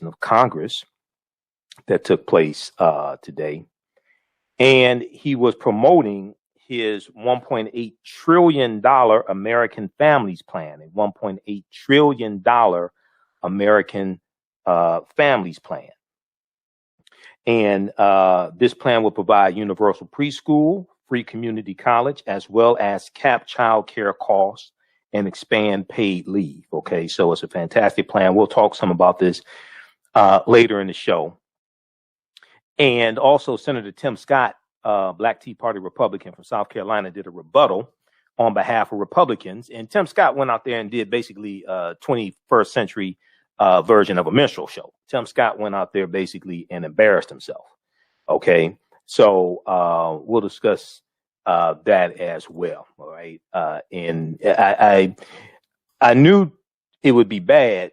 of Congress that took place today, and he was promoting his $1.8 trillion American Families Plan, a $1.8 trillion American Families Plan. And this plan will provide universal preschool, free community college, as well as cap child care costs and expand paid leave. Okay, so it's a fantastic plan. We'll talk some about this later in the show. And also Senator Tim Scott, Black Tea Party Republican from South Carolina, did a rebuttal on behalf of Republicans. And Tim Scott went out there and did basically a 21st century version of a minstrel show. Tim Scott went out there basically and embarrassed himself. Okay, so we'll discuss that as well. All right, and I knew it would be bad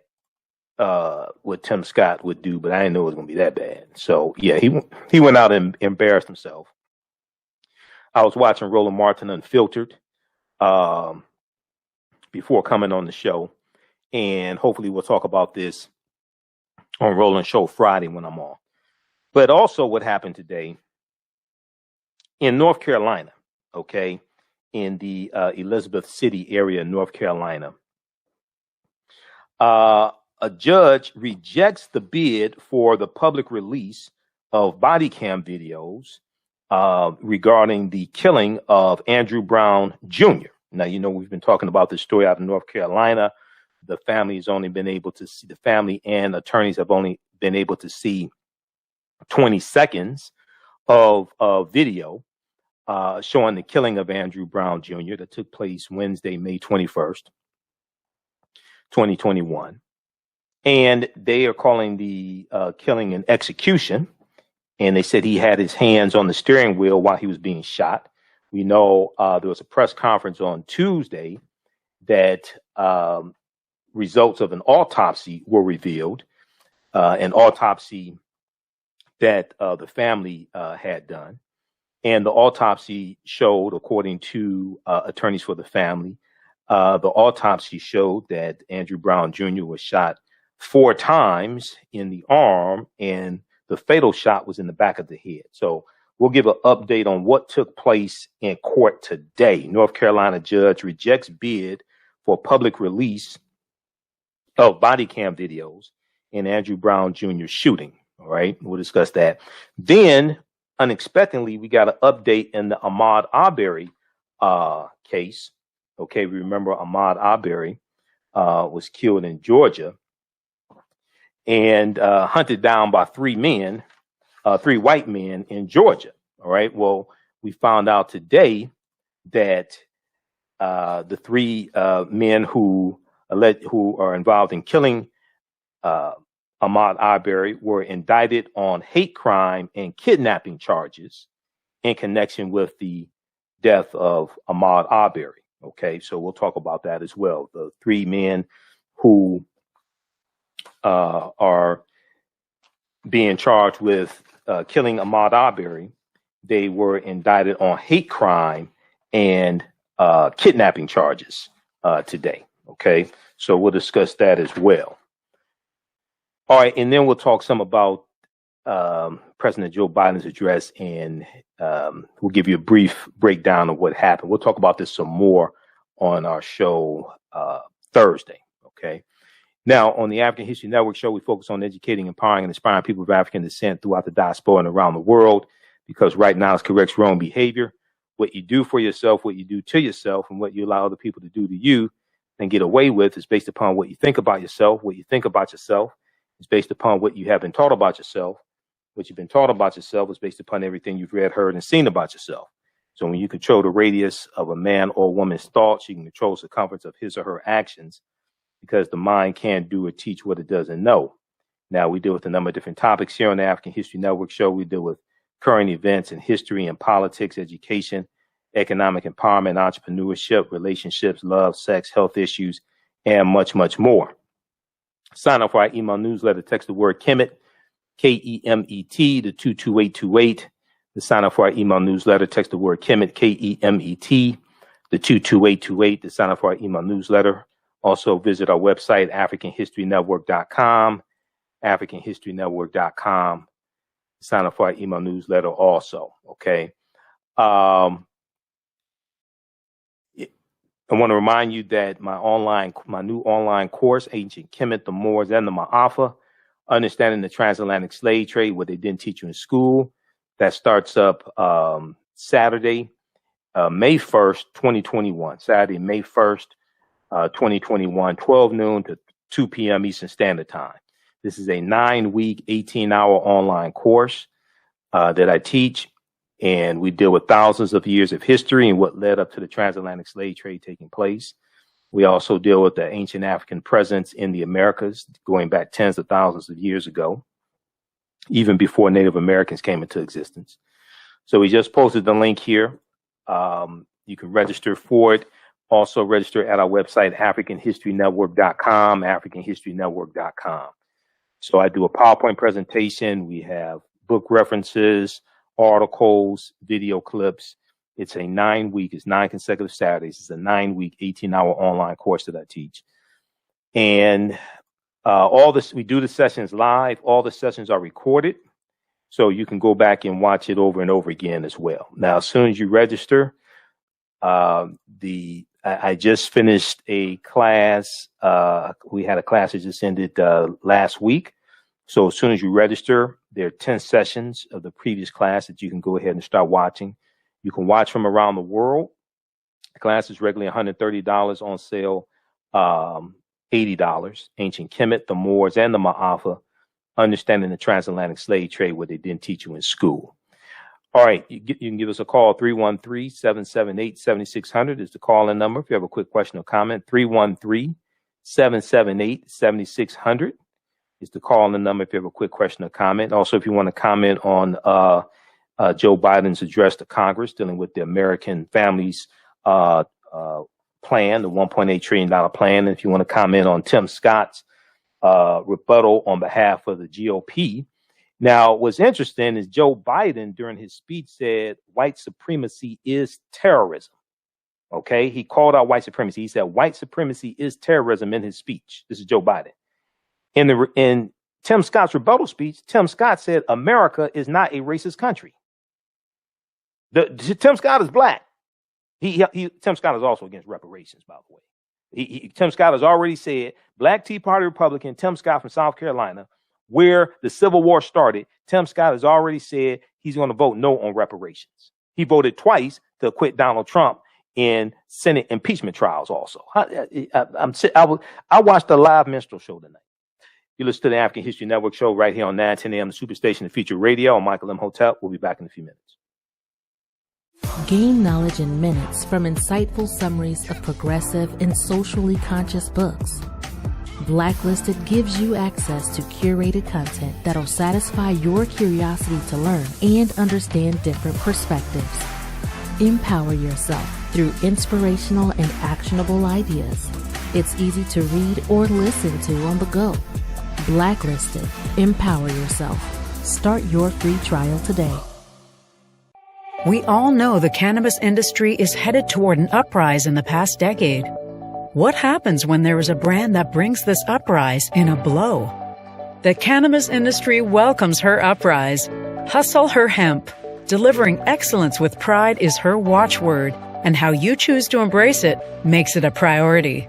what Tim Scott would do, but I didn't know it was going to be that bad. So yeah, he went out and embarrassed himself. I was watching Roland Martin Unfiltered before coming on the show, and hopefully we'll talk about this on Roland Show Friday when I'm on. But also what happened today in North Carolina, okay, in the Elizabeth City area, North Carolina, a judge rejects the bid for the public release of body cam videos regarding the killing of Andrew Brown Jr. Now, you know, we've been talking about this story out in North Carolina. The family has only been able to see, the family and attorneys have only been able to see 20 seconds of video showing the killing of Andrew Brown Jr. that took place Wednesday, May 21st, 2021. And they are calling the killing an execution. And they said he had his hands on the steering wheel while he was being shot. We know there was a press conference on Tuesday that results of an autopsy were revealed, an autopsy that the family had done. And the autopsy showed, according to attorneys for the family, the autopsy showed that Andrew Brown Jr. was shot 4 times in the arm, and the fatal shot was in the back of the head. So we'll give an update on what took place in court today. North Carolina judge rejects bid for public release of body cam videos in Andrew Brown Jr. shooting. All right, we'll discuss that. Then, unexpectedly, we got an update in the Ahmaud Arbery case. Okay, we remember Ahmaud Arbery was killed in Georgia and hunted down by 3 white men in Georgia. All right. Well, we found out today that the 3 men who are involved in killing Ahmaud Arbery were indicted on hate crime and kidnapping charges in connection with the death of Ahmaud Arbery. Okay, so we'll talk about that as well. The 3 men who are being charged with killing Ahmaud Arbery, they were indicted on hate crime and kidnapping charges today. Okay, so we'll discuss that as well. All right, and then we'll talk some about President Joe Biden's address, and we'll give you a brief breakdown of what happened. We'll talk about this some more on our show Thursday. Okay. Now, on the African History Network show, we focus on educating, empowering, and inspiring people of African descent throughout the diaspora and around the world, because right now it corrects wrong behavior. What you do for yourself, what you do to yourself, and what you allow other people to do to you and get away with is based upon what you think about yourself. What you think about yourself is based upon what you have been taught about yourself. What you've been taught about yourself is based upon everything you've read, heard, and seen about yourself. So when you control the radius of a man or woman's thoughts, you can control the circumference of his or her actions, because the mind can't do or teach what it doesn't know. Now, we deal with a number of different topics here on the African History Network show. We deal with current events in history and politics, education, economic empowerment, entrepreneurship, relationships, love, sex, health issues, and much, much more. Sign up for our email newsletter. Text the word Kemet, K-E-M-E-T, to 22828. To sign up for our email newsletter, text the word Kemet, K-E-M-E-T, to 22828. To sign up for our email newsletter. Also visit our website, AfricanHistoryNetwork.com. AfricanHistoryNetwork.com. Sign up for our email newsletter also, okay? I want to remind you that my new online course, Ancient Kemet, the Moors, and the Maafa, Understanding the Transatlantic Slave Trade, what they didn't teach you in school, that starts up Saturday, May 1st, 2021. Saturday, May 1st, 2021, 12 noon to 2 p.m. Eastern Standard Time. This is a 9-week, 18-hour online course that I teach, and we deal with thousands of years of history and what led up to the transatlantic slave trade taking place. We also deal with the ancient African presence in the Americas, going back tens of thousands of years ago, even before Native Americans came into existence. So we just posted the link here. You can register for it. Also register at our website, AfricanHistoryNetwork.com, AfricanHistoryNetwork.com. So I do a PowerPoint presentation. We have book references, articles, video clips. It's a 9-week, it's 9 consecutive Saturdays. It's a 9-week, 18-hour online course that I teach. And all this, we do the sessions live. All the sessions are recorded. So you can go back and watch it over and over again as well. Now, as soon as you register, I just finished a class. We had a class that just ended last week. So as soon as you register, there are 10 sessions of the previous class that you can go ahead and start watching. You can watch from around the world. The class is regularly $130, on sale $80. Ancient Kemet, the Moors, and the Maafa, Understanding the Transatlantic Slave Trade, what they didn't teach you in school. All right, you can give us a call, 313-778-7600 is the call-in number. If you have a quick question or comment, 313-778-7600 is the call-in number if you have a quick question or comment. Also, if you want to comment on Joe Biden's address to Congress dealing with the American Families Plan, the $1.8 trillion plan. And if you want to comment on Tim Scott's rebuttal on behalf of the GOP. Now, what's interesting is Joe Biden, during his speech, said white supremacy is terrorism. Okay, he called out white supremacy. He said white supremacy is terrorism in his speech. This is Joe Biden. In Tim Scott's rebuttal speech, Tim Scott said America is not a racist country. Tim Scott is black. Tim Scott is also against reparations, by the way. Tim Scott has already said, Black Tea Party Republican Tim Scott from South Carolina, where the Civil War started, Tim Scott has already said he's going to vote no on reparations. He voted twice to acquit Donald Trump in Senate impeachment trials also. I watched a live minstrel show tonight. You listen to the African History Network show right here on 910 a.m. the Superstation of Future Radio. I'm Michael Imhotep. We'll be back in a few minutes. Gain knowledge in minutes from insightful summaries of progressive and socially conscious books. Blacklisted gives you access to curated content that'll satisfy your curiosity to learn and understand different perspectives. Empower yourself through inspirational and actionable ideas. It's easy to read or listen to on the go. Blacklisted. Empower yourself. Start your free trial today. We all know the cannabis industry is headed toward an uprise in the past decade. What happens when there is a brand that brings this uprise in a blow? The cannabis industry welcomes her uprise. Hustle her hemp. Delivering excellence with pride is her watchword, and how you choose to embrace it makes it a priority.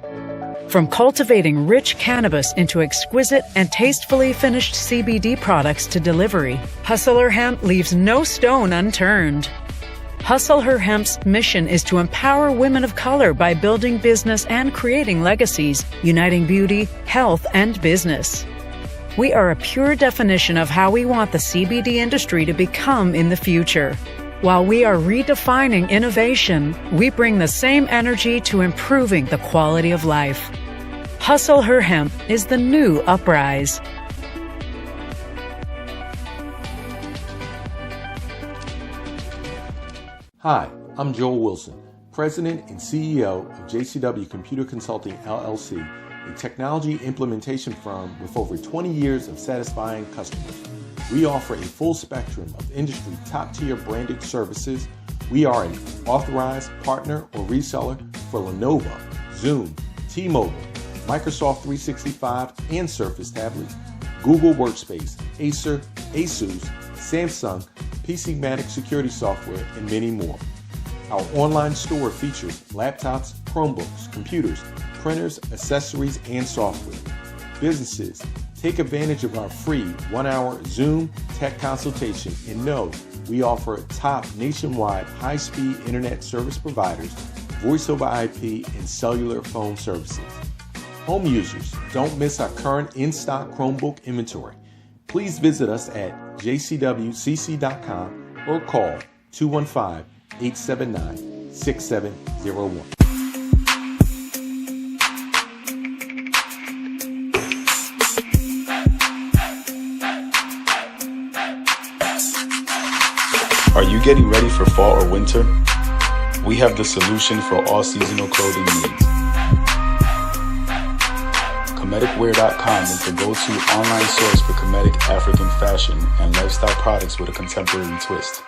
From cultivating rich cannabis into exquisite and tastefully finished CBD products to delivery, Hustle Her Hemp leaves no stone unturned. Hustle Her Hemp's mission is to empower women of color by building business and creating legacies, uniting beauty, health, and business. We are a pure definition of how we want the CBD industry to become in the future. While we are redefining innovation, we bring the same energy to improving the quality of life. Hustle Her Hemp is the new uprise. Hi, I'm Joel Wilson, President and CEO of JCW Computer Consulting LLC, a technology implementation firm with over 20 years of satisfying customers. We offer a full spectrum of industry top-tier branded services. We are an authorized partner or reseller for Lenovo, Zoom, T-Mobile, Microsoft 365, and Surface tablets. Google Workspace, Acer, Asus, Samsung, PCmatic security software, and many more. Our online store features laptops, Chromebooks, computers, printers, accessories, and software. Businesses, take advantage of our free 1-hour Zoom tech consultation and know we offer top nationwide high-speed internet service providers, voice over IP, and cellular phone services. Home users, don't miss our current in-stock Chromebook inventory. Please visit us at jcwcc.com or call 215-879-6701. Are you getting ready for fall or winter? We have the solution for all seasonal clothing needs. Kemeticwear.com is the go-to online source for Kemetic African fashion and lifestyle products with a contemporary twist.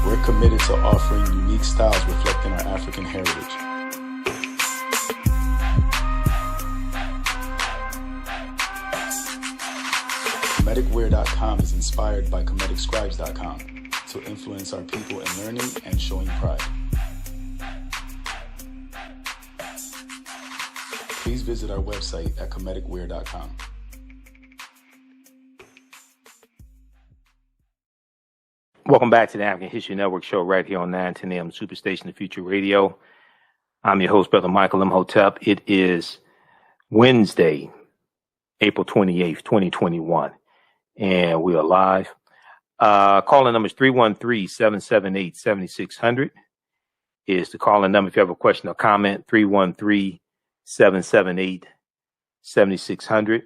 We're committed to offering unique styles reflecting our African heritage. Kemeticwear.com is inspired by KemeticScribes.com to influence our people in learning and showing pride. Please visit our website at Kemeticwear.com. Welcome back to the African History Network show right here on 910 AM Superstation The Future Radio. I'm your host, Brother Michael Imhotep. It is Wednesday, April 28th, 2021. And we are live. Calling number is 313-778-7600 is the calling number. If you have a question or comment, 313-778-7600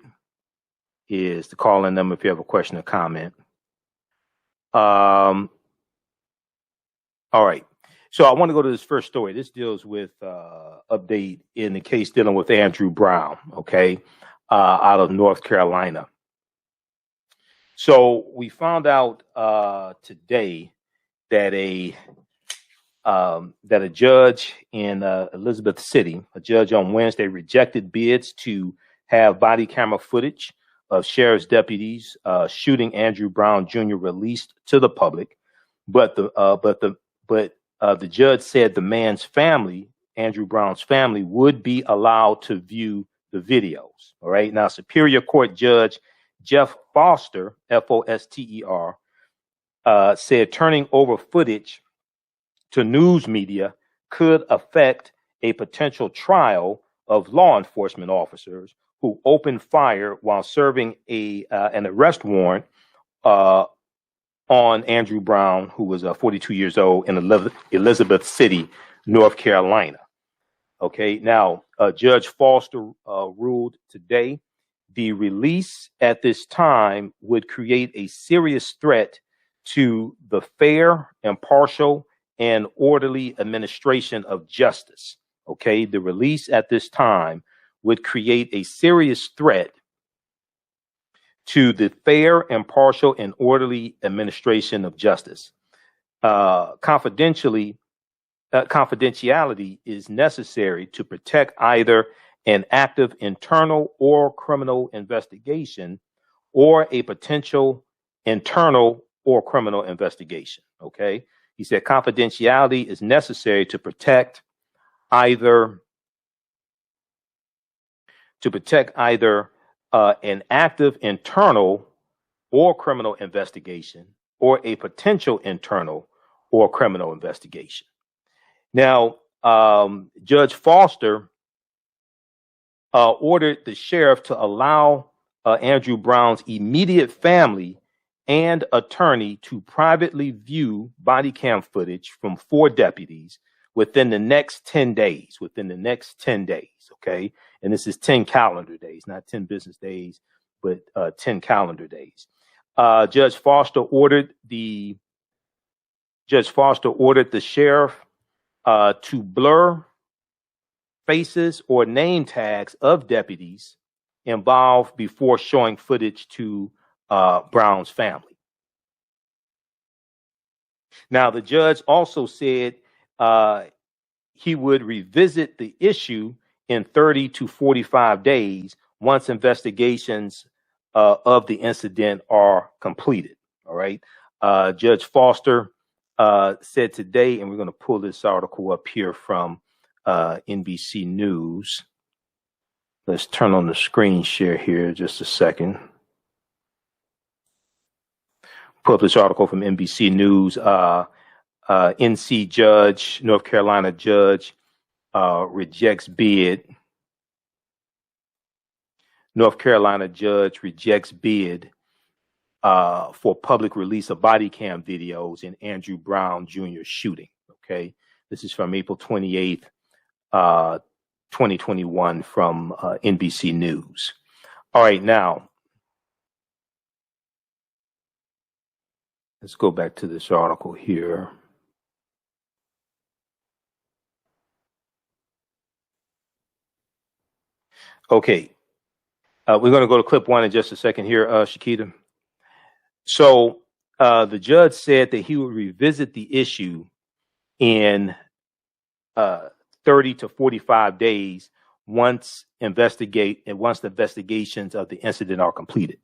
is the calling number if you have a question or comment. All right. So I want to go to this first story. This deals with update in the case dealing with Andrew Brown, okay, out of North Carolina. So we found out today that a judge in Elizabeth City, a judge on Wednesday, rejected bids to have body camera footage of sheriff's deputies shooting Andrew Brown Jr. released to the public, but the judge said the man's family, Andrew Brown's family, would be allowed to view the videos. All right. Now, Superior Court Judge Jeff Foster, Foster, said turning over footage to news media could affect a potential trial of law enforcement officers who opened fire while serving an arrest warrant on Andrew Brown, who was 42 years old, in Elizabeth City, North Carolina. Okay, now Judge Foster ruled today the release at this time would create a serious threat to the fair, impartial, and orderly administration of justice. Okay, the release at this time would create a serious threat to the fair, impartial, and orderly administration of justice. Confidentiality is necessary to protect either an active internal or criminal investigation or a potential internal or criminal investigation. Okay. He said confidentiality is necessary to protect either an active internal or criminal investigation or a potential internal or criminal investigation. Now, Judge Foster ordered the sheriff to allow Andrew Brown's immediate family and attorney to privately view body cam footage from 4 deputies within the next 10 days, okay? And this is 10 calendar days, not 10 business days, but 10 calendar days. Judge Foster ordered the sheriff to blur faces or name tags of deputies involved before showing footage to Brown's family. Now, the judge also said he would revisit the issue in 30 to 45 days once investigations of the incident are completed. All right. Judge Foster said today, and we're going to pull this article up here from NBC News. Let's turn on the screen share here just a second. Pull up this article from NBC News. NC judge, North Carolina judge, rejects bid. North Carolina judge rejects bid for public release of body cam videos in Andrew Brown Jr. shooting. Okay, this is from April 28th, 2021 from NBC News. All right, now let's go back to this article here. Okay, we're going to go to clip one in just a second here, Shakita. So the judge said that he would revisit the issue in 30 to 45 days once the investigations of the incident are completed.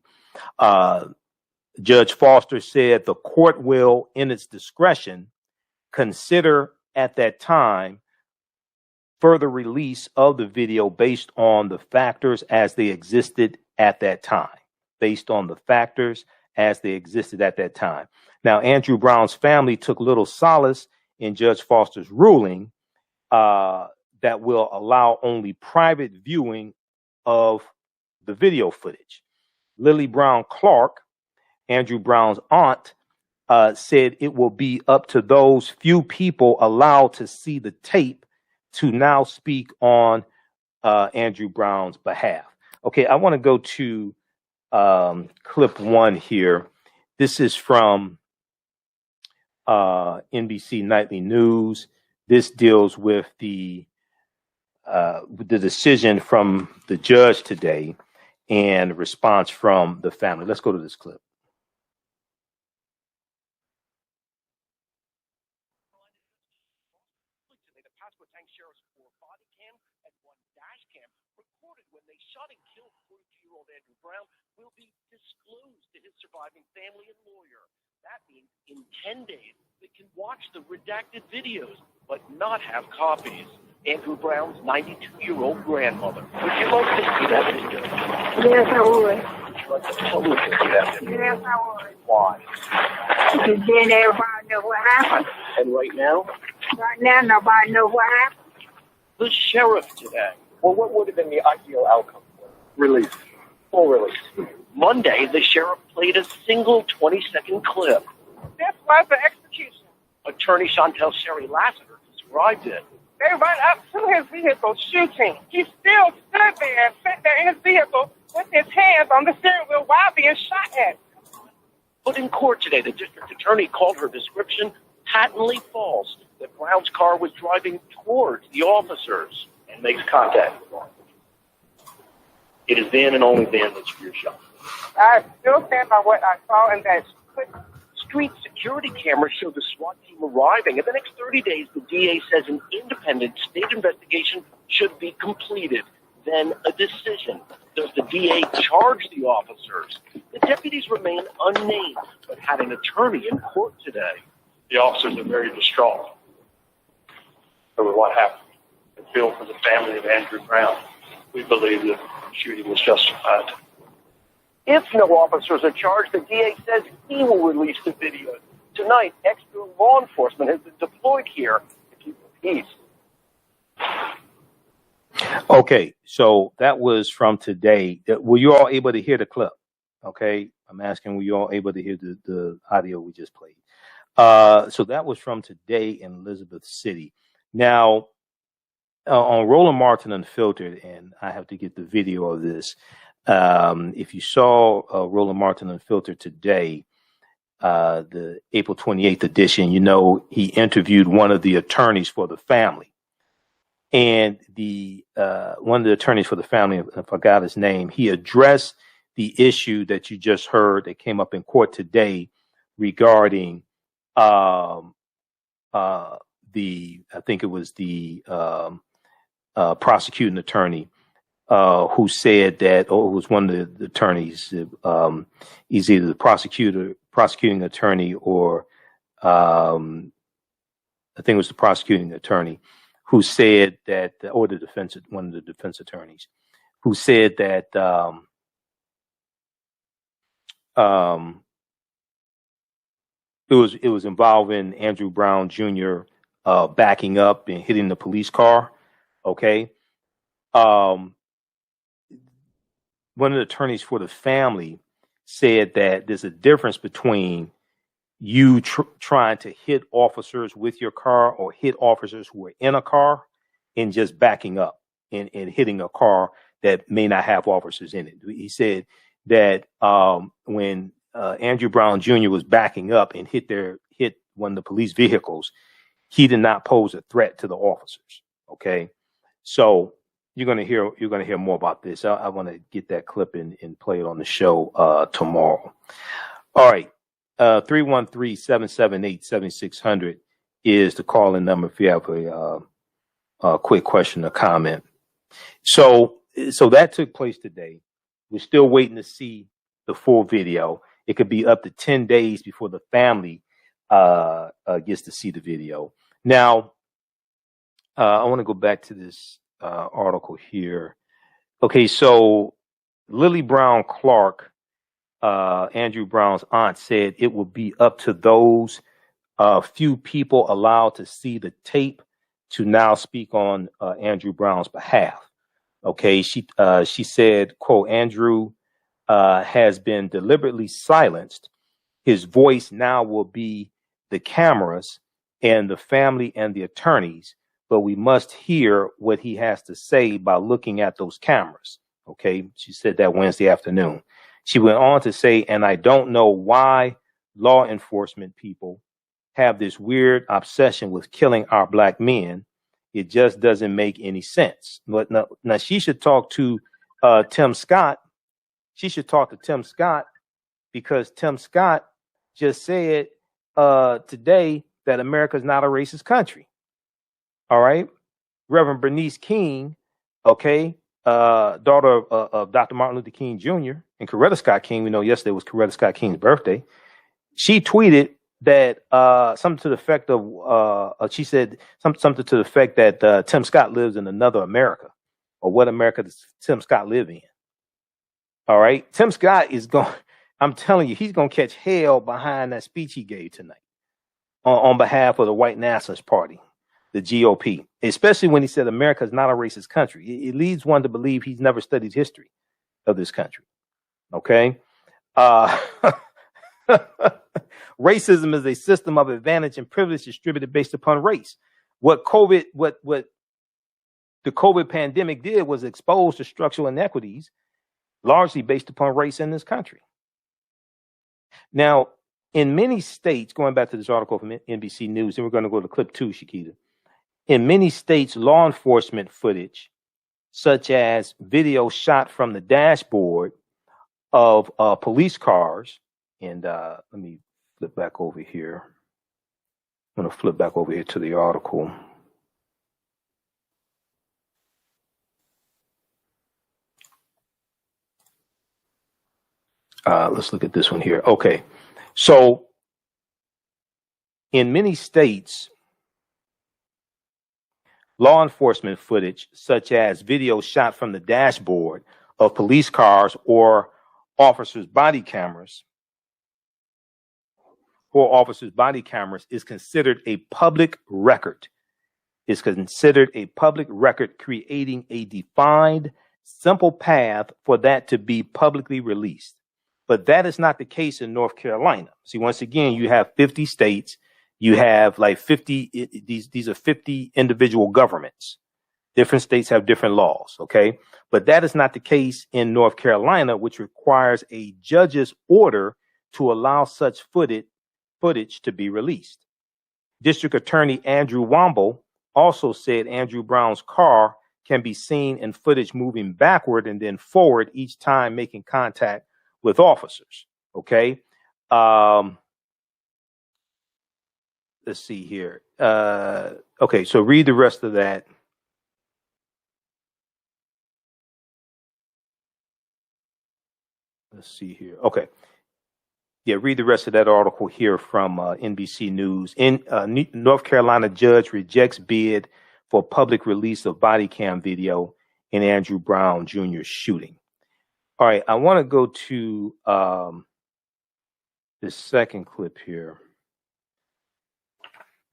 Judge Foster said the court will, in its discretion, consider at that time further release of the video based on the factors as they existed at that time. Now, Andrew Brown's family took little solace in Judge Foster's ruling that will allow only private viewing of the video footage. Lily Brown Clark, Andrew Brown's aunt, said it will be up to those few people allowed to see the tape to now speak on Andrew Brown's behalf. Okay, I want to go to clip one here. This is from NBC Nightly News. This deals with the decision from the judge today and response from the family. Let's go to this clip. Andrew Brown will be disclosed to his surviving family and lawyer. That means in 10 days they can watch the redacted videos but not have copies. Andrew Brown's 92-year-old grandmother. Would you like to see that video? Yes, I would. Would you like to publicly see that video? Yes, I would. Why? Because then everybody know what happened. And right now? Right now, nobody knows what happened. The sheriff today. Well, what would have been the ideal outcome? Release. Full release. Monday, the sheriff played a single 20-second clip. This was the execution. Attorney Chantel Sherry Lassiter described it. They run up to his vehicle shooting. He still stood there and sat there in his vehicle with his hands on the steering wheel while being shot at. But in court today, the district attorney called her description patently false, that Brown's car was driving towards the officers and makes contact with them. It is then and only then that you're shot. I still stand by what I saw in that clip. Street security cameras show the SWAT team arriving. In the next 30 days, the DA says an independent state investigation should be completed. Then a decision. Does the DA charge the officers? The deputies remain unnamed, but had an attorney in court today. The officers are very distraught over what happened and feel for the family of Andrew Brown. We believe that the shooting was justified. If no officers are charged, the DA says he will release the video. Tonight, extra law enforcement has been deployed here to keep the peace. Okay, so that was from today. Were you all able to hear the clip? Okay, I'm asking, were you all able to hear the audio we just played? So that was from today in Elizabeth City. Now, on Roland Martin Unfiltered, and I have to get the video of this. If you saw Roland Martin Unfiltered today, the April 28th edition, you know, he interviewed one of the attorneys for the family. And the one of the attorneys for the family, I forgot his name, he addressed the issue that you just heard that came up in court today regarding I think it was the prosecuting attorney who said that, or it was one of the attorneys, he's either the prosecuting attorney, or I think it was the prosecuting attorney who said that, or one of the defense attorneys who said that it was involving Andrew Brown Jr. Backing up and hitting the police car. Okay. One of the attorneys for the family said that there's a difference between you trying to hit officers with your car or hit officers who are in a car and just backing up and hitting a car that may not have officers in it. He said that when Andrew Brown Jr. was backing up and hit one of the police vehicles, he did not pose a threat to the officers. Okay, so you're gonna hear more about this. I want to get that clip and play it on the show tomorrow. All right, 313-778-7600 is the call-in number if you have a quick question or comment. So that took place today. We're still waiting to see the full video. It could be up to 10 days before the family gets to see the video. Now, I want to go back to this article here. Okay, so Lily Brown Clark, Andrew Brown's aunt, said it will be up to those few people allowed to see the tape to now speak on Andrew Brown's behalf. Okay, she said, quote, Andrew has been deliberately silenced. His voice now will be the cameras and the family and the attorneys, but we must hear what he has to say by looking at those cameras. Okay, she said that Wednesday afternoon. She went on to say, and I don't know why law enforcement people have this weird obsession with killing our black men. It just doesn't make any sense. But now she should talk to Tim Scott. She should talk to Tim Scott, because Tim Scott just said today that America is not a racist country. All right. Reverend Bernice King, okay, daughter of Dr. Martin Luther King Jr. and Coretta Scott King. We know yesterday was Coretta Scott King's birthday. She tweeted that something to the effect of, she said something to the effect that Tim Scott lives in another America. Or what America does Tim Scott live in? All right. Tim Scott is going, I'm telling you, he's going to catch hell behind that speech he gave tonight on behalf of the White Nationalist Party, the GOP, especially when he said America is not a racist country. It leads one to believe he's never studied history of this country. Okay. Racism is a system of advantage and privilege distributed based upon race. What the COVID pandemic did was expose the structural inequities largely based upon race in this country. Now, in many states, going back to this article from NBC News, and we're going to go to clip 2, Shakita. In many states, law enforcement footage, such as video shot from the dashboard of police cars, and let me flip back over here. I'm going to flip back over here to the article. Let's look at this one here. Okay. So in many states, law enforcement footage, such as video shot from the dashboard of police cars or officers' body cameras, is considered a public record. Is considered a public record, creating a defined, simple path for that to be publicly released. But that is not the case in North Carolina. See, once again, you have 50 states. You have like 50, these are 50 individual governments. Different states have different laws, okay? But that is not the case in North Carolina, which requires a judge's order to allow such footage to be released. District Attorney Andrew Womble also said Andrew Brown's car can be seen in footage moving backward and then forward each time making contact with officers, okay? Let's see here. Okay, so read the rest of that. Let's see here. Okay. Yeah, read the rest of that article here from NBC News. North Carolina judge rejects bid for public release of body cam video in Andrew Brown Jr. shooting. All right, I want to go to this second clip here.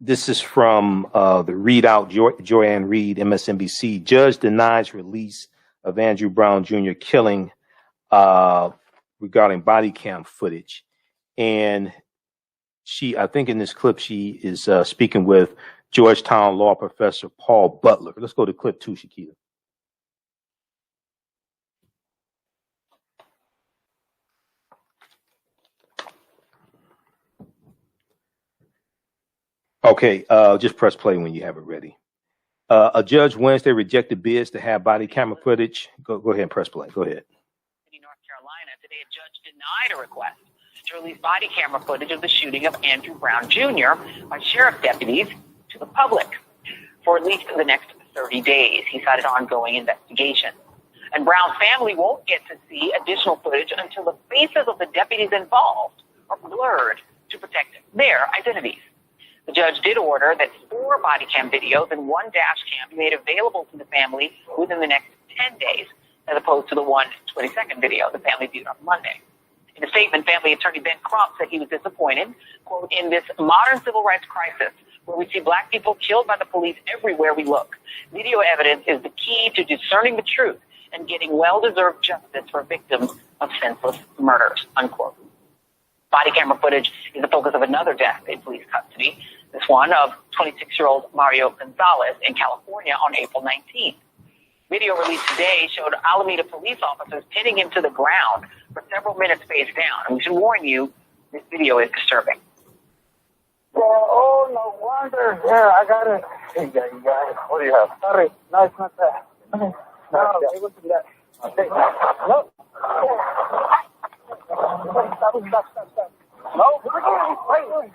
This is from the readout, Joanne Reed, MSNBC. Judge denies release of Andrew Brown Jr. killing regarding body cam footage. And I think in this clip, she is speaking with Georgetown law professor Paul Butler. Let's go to clip 2, Shakita. Okay, just press play when you have it ready. A judge Wednesday rejected bids to have body camera footage. Go ahead and press play. Go ahead. In North Carolina, today a judge denied a request to release body camera footage of the shooting of Andrew Brown Jr. by sheriff deputies to the public for at least the next 30 days. He cited ongoing investigation. And Brown's family won't get to see additional footage until the faces of the deputies involved are blurred to protect their identities. The judge did order that 4 body cam videos and 1 dash cam be made available to the family within the next 10 days, as opposed to the 1 20-second video the family viewed on Monday. In a statement, family attorney Ben Crump said he was disappointed, quote, in this modern civil rights crisis where we see black people killed by the police everywhere we look. Video evidence is the key to discerning the truth and getting well-deserved justice for victims of senseless murders, unquote. Body camera footage is the focus of another death in police custody, this one of 26-year-old Mario Gonzalez in California on April 19th. Video released today showed Alameda police officers pinning him to the ground for several minutes face down. And we should warn you, this video is disturbing. Oh, no wonder. Yeah, I got it. Hey, you got it. What do you have? Sorry. No, it's not that. Okay. No, it wasn't that. Okay. No. Stop. No, wait.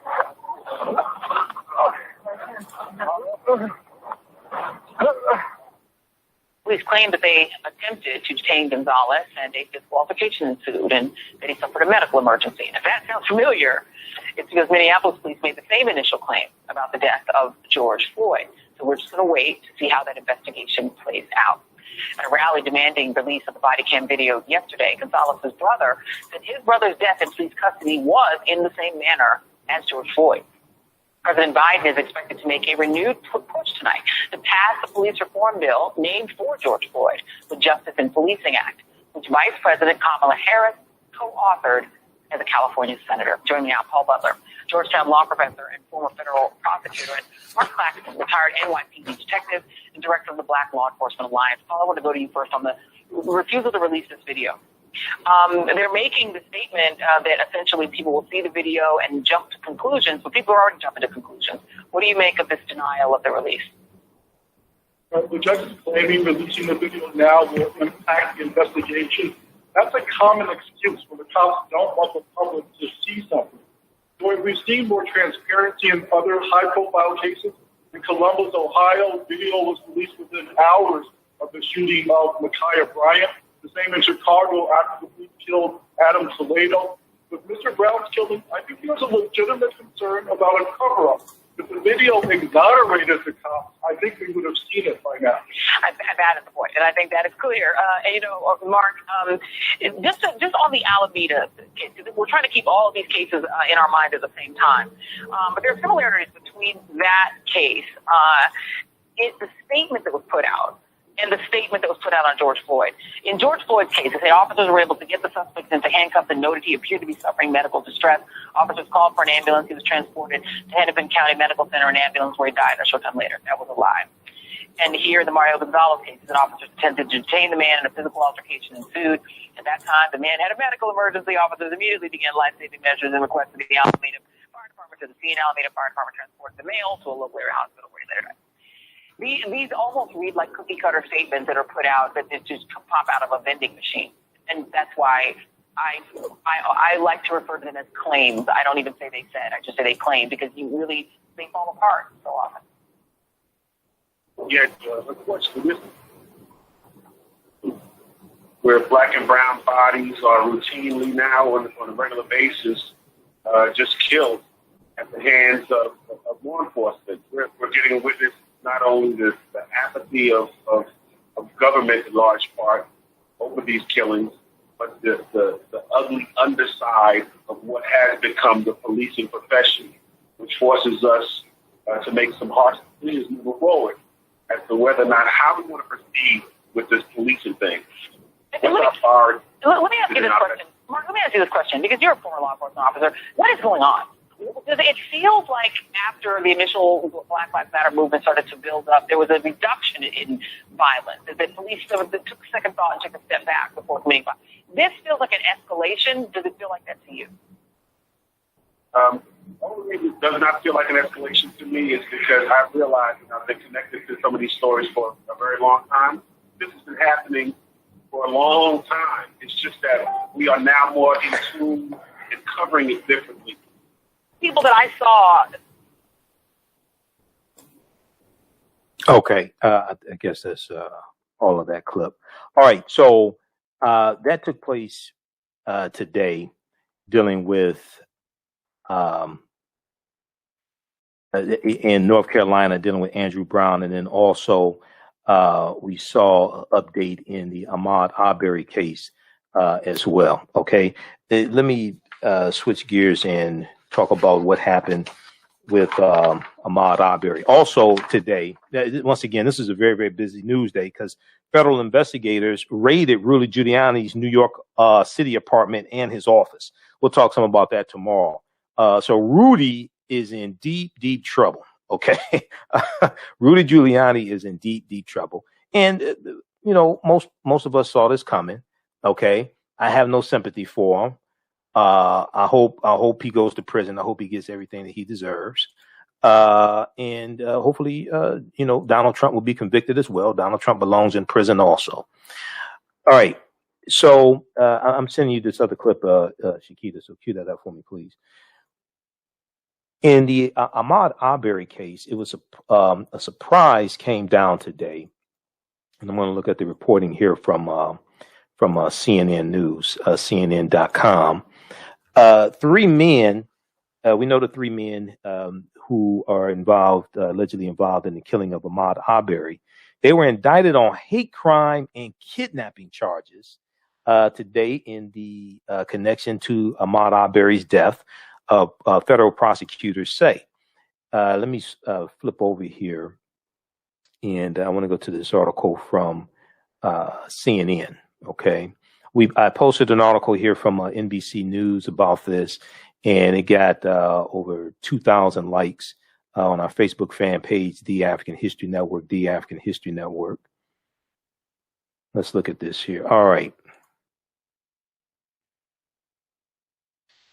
Police claim that they attempted to detain Gonzalez and a disqualification ensued and that he suffered a medical emergency. And if that sounds familiar, it's because Minneapolis police made the same initial claim about the death of George Floyd. So we're just going to wait to see how that investigation plays out. At a rally demanding release of the body cam video yesterday, Gonzalez's brother said his brother's death in police custody was in the same manner as George Floyd. President Biden is expected to make a renewed push tonight to pass the police reform bill named for George Floyd, the Justice in Policing Act, which Vice President Kamala Harris co-authored as a California senator. Joining me now, Paul Butler, Georgetown law professor and former federal prosecutor, and Mark Claxton, retired NYPD detective and director of the Black Law Enforcement Alliance. Paul, I want to go to you first on the refusal to release this video. They're making the statement that essentially people will see the video and jump to conclusions, but people are already jumping to conclusions. What do you make of this denial of the release? The judge is claiming releasing the video now will impact the investigation. That's a common excuse when the cops don't want the public to see something. So we've seen more transparency in other high-profile cases. In Columbus, Ohio, video was released within hours of the shooting of Ma'Khia Bryant. The same in Chicago after the police killed Adam Toledo. With Mr. Brown's killing, I think there's a legitimate concern about a cover-up. If the video exonerated the cops, I think we would have seen it by now. That is the point, and I think that is clear. Mark, just on the Alameda case, we're trying to keep all of these cases in our mind at the same time. But there are similarities between that case, the statement that was put out, and the statement that was put out on George Floyd. In George Floyd's case, they say officers were able to get the suspect into handcuffs and noted he appeared to be suffering medical distress. Officers called for an ambulance. He was transported to Hennepin County Medical Center, an ambulance where he died a short time later. That was a lie. And here in the Mario Gonzalez case, that officers attempted to detain the man and a physical altercation ensued. At that time, the man had a medical emergency. Officers immediately began life-saving measures and requested the Alameda Fire Department to the scene. Alameda Fire Department transported the male to a local area hospital where he later died. These almost read like cookie-cutter statements that are put out that just pop out of a vending machine. And that's why I like to refer to them as claims. I don't even say they said. I just say they claim, because you really they fall apart so often. Yeah, unfortunately, where black and brown bodies are routinely now on a regular basis just killed at the hands of law enforcement. We're getting a witness not only the apathy of government in large part over these killings, but the ugly underside of what has become the policing profession, which forces us to make some harsh decisions moving forward as to whether or not how we want to proceed with this policing thing. Let me ask you this question. Mark, let me ask you this question, because you're a former law enforcement officer. What is going on? It feels like after the initial Black Lives Matter movement started to build up, there was a reduction in violence. The police took a second thought and took a step back before committing violence. This feels like an escalation. Does it feel like that to you? The only reason it does not feel like an escalation to me is because I realize, and I've been connected to some of these stories for a very long time. This has been happening for a long time. It's just that we are now more in tune and covering it differently. People that I saw. Okay, I guess that's all of that clip. All right, so that took place today, dealing with in North Carolina, dealing with Andrew Brown, and then also we saw an update in the Ahmaud Arbery case as well. Okay, let me switch gears and talk about what happened with Ahmaud Arbery. Also today, once again, this is a very, very busy news day because federal investigators raided Rudy Giuliani's New York City apartment and his office. We'll talk some about that tomorrow. So Rudy is in deep, deep trouble. Okay. Rudy Giuliani is in deep, deep trouble. And, you know, most of us saw this coming. Okay. I have no sympathy for him. I hope he goes to prison. I hope he gets everything that he deserves. And hopefully, you know, Donald Trump will be convicted as well. Donald Trump belongs in prison also. All right. So I'm sending you this other clip, Shakita. So cue that up for me, please. In the Ahmaud Arbery case, it was a surprise came down today. And I'm going to look at the reporting here from CNN News, CNN.com. Three men, we know the three men who are involved, allegedly involved in the killing of Ahmaud Arbery. They were indicted on hate crime and kidnapping charges today in the connection to Ahmaud Arbery's death, federal prosecutors say. Let me flip over here, and I want to go to this article from CNN. Okay. I posted an article here from NBC News about this, and it got over 2,000 likes on our Facebook fan page, The African History Network, The African History Network. Let's look at this here. All right.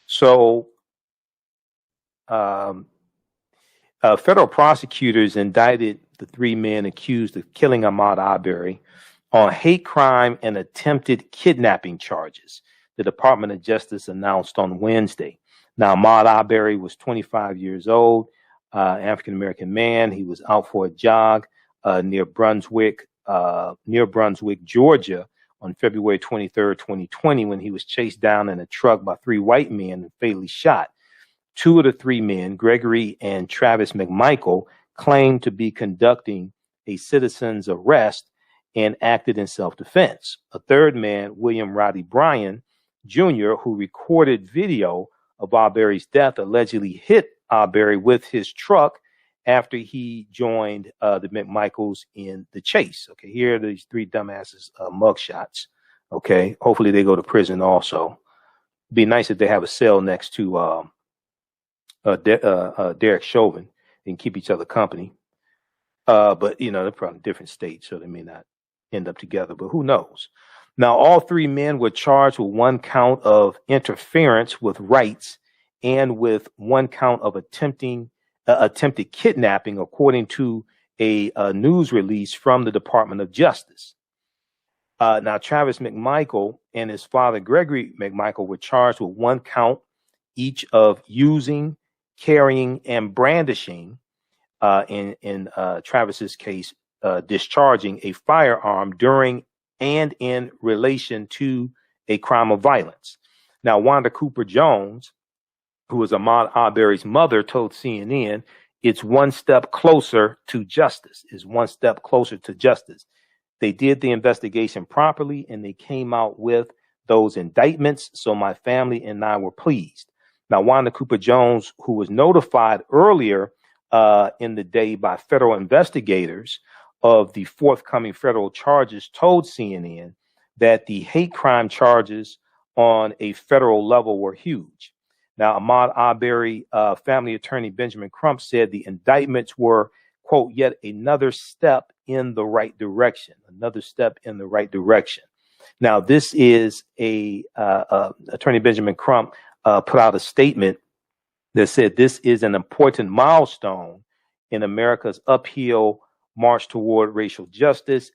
So, federal prosecutors indicted the three men accused of killing Ahmaud Arbery on hate crime and attempted kidnapping charges, the Department of Justice announced on Wednesday. Now, Ahmaud Arbery was 25 years old, African-American man. He was out for a jog near Brunswick, Georgia on February 23rd, 2020, when he was chased down in a truck by three white men and fatally shot. Two of the three men, Gregory and Travis McMichael, claimed to be conducting a citizen's arrest and acted in self-defense. A third man, William Roddy Bryan Jr., who recorded video of Arbery's death, allegedly hit Arbery with his truck after he joined the McMichaels in the chase. Okay, here are these three dumbasses mugshots. Okay, hopefully they go to prison also. Be nice if they have a cell next to Derek Chauvin and keep each other company. But, you know, they're probably different states, so they may not end up together, but who knows? Now, all three men were charged with one count of interference with rights and with one count of attempted kidnapping, according to a news release from the Department of Justice. Now, Travis McMichael and his father, Gregory McMichael, were charged with one count each of using, carrying, and brandishing, in Travis's case, discharging a firearm during and in relation to a crime of violence. Now, Wanda Cooper Jones, who was Ahmaud Arbery's mother, told CNN, it's one step closer to justice, is one step closer to justice. They did the investigation properly and they came out with those indictments. So my family and I were pleased. Now, Wanda Cooper Jones, who was notified earlier in the day by federal investigators of the forthcoming federal charges, told CNN that the hate crime charges on a federal level were huge. Now, Ahmaud Arbery family attorney Benjamin Crump said the indictments were, quote, yet another step in the right direction, another step in the right direction. Now, this is attorney Benjamin Crump put out a statement that said this is an important milestone in America's uphill march toward racial justice,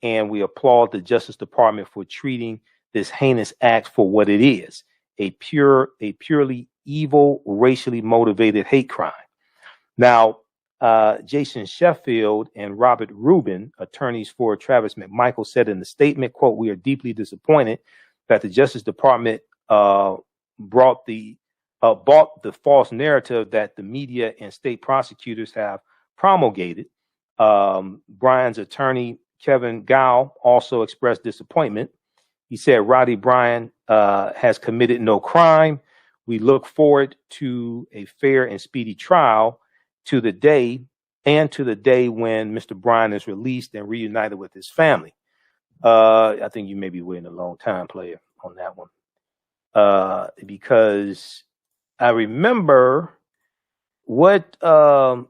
and we applaud the Justice Department for treating this heinous act for what it is, a purely evil, racially motivated hate crime. Now, Jason Sheffield and Robert Rubin, attorneys for Travis McMichael, said in the statement, quote, we are deeply disappointed that the Justice Department bought the false narrative that the media and state prosecutors have promulgated. Brian's attorney, Kevin Gow, also expressed disappointment. He said, Roddy Bryan has committed no crime. We look forward to a fair and speedy trial to the day when Mr. Bryan is released and reunited with his family. I think you may be waiting a long time, player, on that one. Because I remember what, let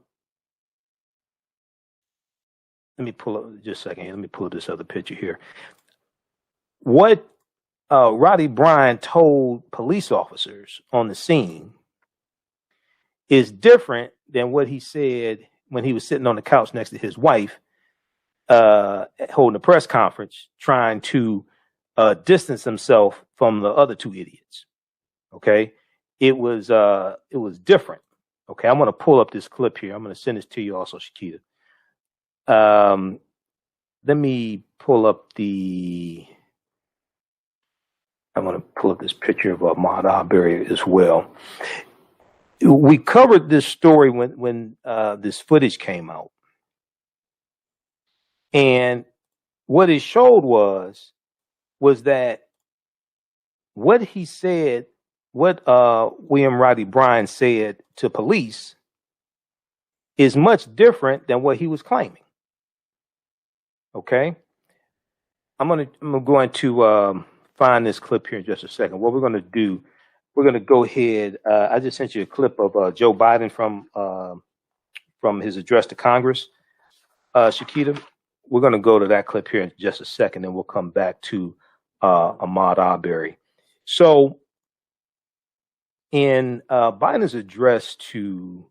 me pull up just a second here. Let me pull this other picture here. What Roddy Bryan told police officers on the scene is different than what he said when he was sitting on the couch next to his wife, holding a press conference, trying to distance himself from the other two idiots. Okay, it was different. Okay, I'm going to pull up this clip here. I'm going to send this to you also, Shakita. Let me pull up I'm going to pull up this picture of Ahmaud Arbery as well. We covered this story when this footage came out. And what it showed was that what he said, what William Roddy Bryan said to police is much different than what he was claiming. Okay? I'm going to find this clip here in just a second. What we're going to do, we're going to go ahead. I just sent you a clip of Joe Biden from his address to Congress. Shakita, we're going to go to that clip here in just a second, and we'll come back to Ahmaud Arbery. So in Biden's address to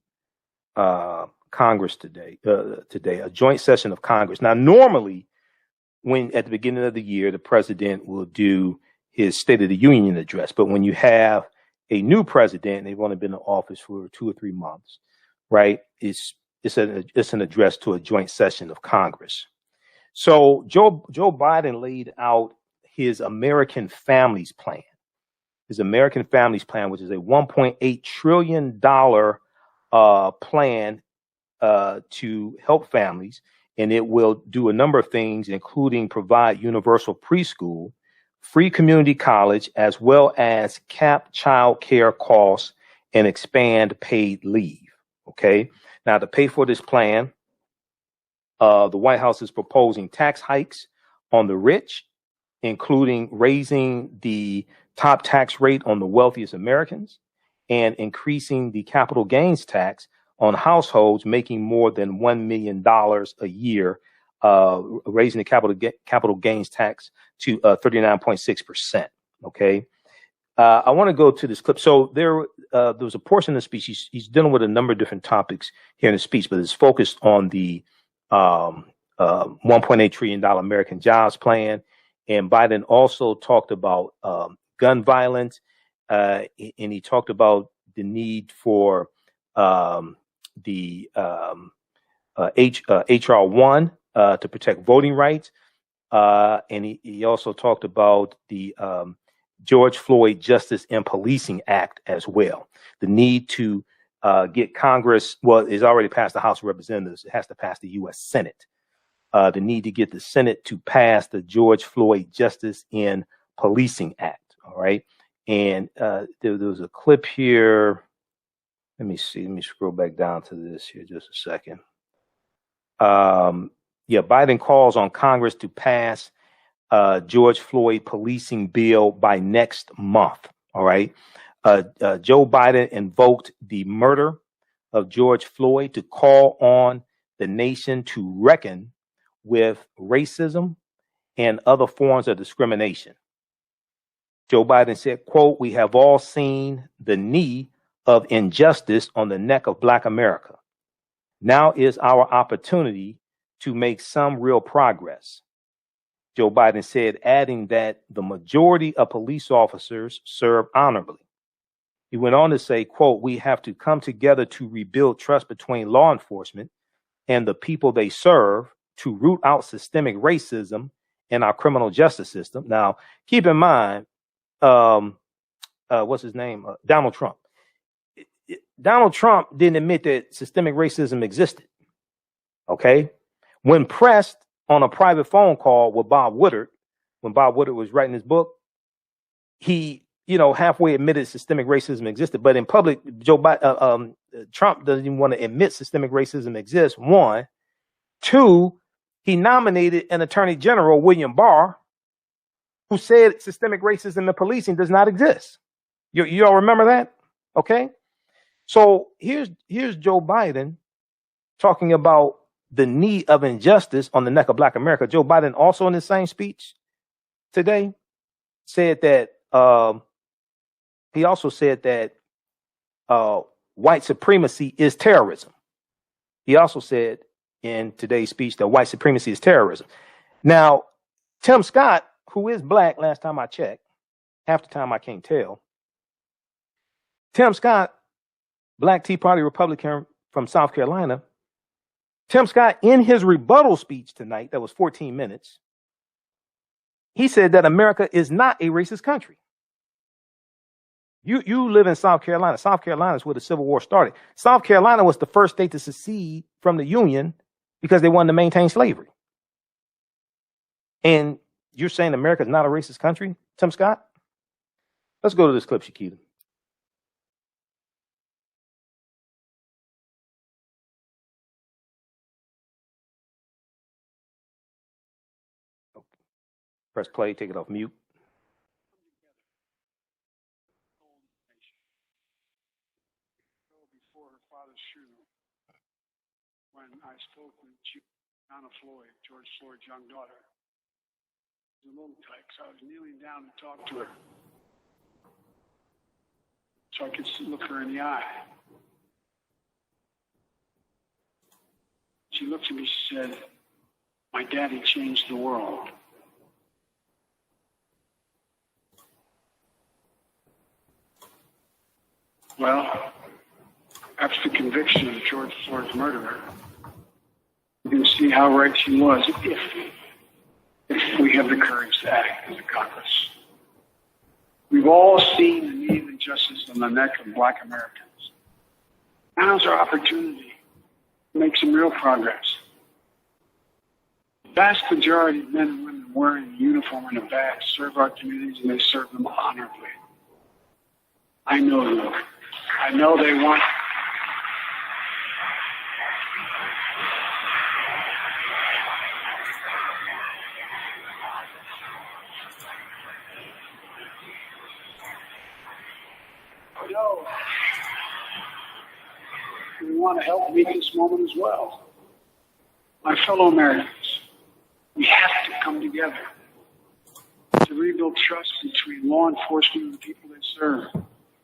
Congress today, a joint session of Congress. Now, normally, when at the beginning of the year, the president will do his State of the Union address. But when you have a new president, they've only been in office for 2 or 3 months, right? It's an address to a joint session of Congress. So Joe Biden laid out his American Families Plan. His American Families Plan, which is a $1.8 trillion plan to help families. And it will do a number of things, including provide universal preschool, free community college, as well as cap child care costs and expand paid leave. Okay. Now, to pay for this plan, the White House is proposing tax hikes on the rich, including raising the top tax rate on the wealthiest Americans and increasing the capital gains tax on households making more than $1 million a year, raising the capital gains tax to 39.6%. Okay. I want to go to this clip. So there was a portion of the speech. He's dealing with a number of different topics here in the speech, but it's focused on the $1.8 trillion American Jobs Plan. And Biden also talked about gun violence, and he talked about the need for HR 1 to protect voting rights. And he also talked about the George Floyd Justice and Policing Act as well. The need to get Congress, well, it's already passed the House of Representatives. It has to pass the U.S. Senate. The need to get the Senate to pass the George Floyd Justice and Policing Act. All right. And there was a clip here. Let me see. Let me scroll back down to this here just a second. Biden calls on Congress to pass George Floyd policing bill by next month. All right. Joe Biden invoked the murder of George Floyd to call on the nation to reckon with racism and other forms of discrimination. Joe Biden said, quote, "We have all seen the knee of injustice on the neck of Black America. Now is our opportunity to make some real progress." Joe Biden said, adding that the majority of police officers serve honorably. He went on to say, quote, "We have to come together to rebuild trust between law enforcement and the people they serve to root out systemic racism in our criminal justice system." Now, keep in mind, what's his name? Donald Trump. Donald Trump didn't admit that systemic racism existed. Okay. When pressed on a private phone call with Bob Woodward, when Bob Woodward was writing his book, he, halfway admitted systemic racism existed. But in public, Trump doesn't even want to admit systemic racism exists. One. Two, he nominated an attorney general, William Barr, who said systemic racism in policing does not exist. You all remember that? Okay. So here's Joe Biden talking about the knee of injustice on the neck of Black America. Joe Biden also in the same speech today said that he also said that white supremacy is terrorism. He also said in today's speech that white supremacy is terrorism. Now, Tim Scott, who is Black, last time I checked, half the time I can't tell. Tim Scott, Black Tea Party Republican from South Carolina. Tim Scott, in his rebuttal speech tonight, that was 14 minutes, he said that America is not a racist country. You live in South Carolina. South Carolina is where the Civil War started. South Carolina was the first state to secede from the Union because they wanted to maintain slavery. And you're saying America is not a racist country, Tim Scott? Let's go to this clip, Shakita. Press play, take it off mute. Before her father's shooting, when I spoke with Anna Floyd, George Floyd's young daughter, it was a little tight, so I was kneeling down to talk to her so I could look her in the eye. She looked at me, she said, "My daddy changed the world." Well, after the conviction of George Floyd's murderer, you can see how right she was if we have the courage to act as a Congress. We've all seen the need of injustice on the neck of Black Americans. Now's our opportunity to make some real progress. The vast majority of men and women wearing a uniform and a badge serve our communities, and they serve them honorably. I know them. I know they want. I know we want to help meet this moment as well. My fellow Americans, we have to come together to rebuild trust between law enforcement and the people they serve,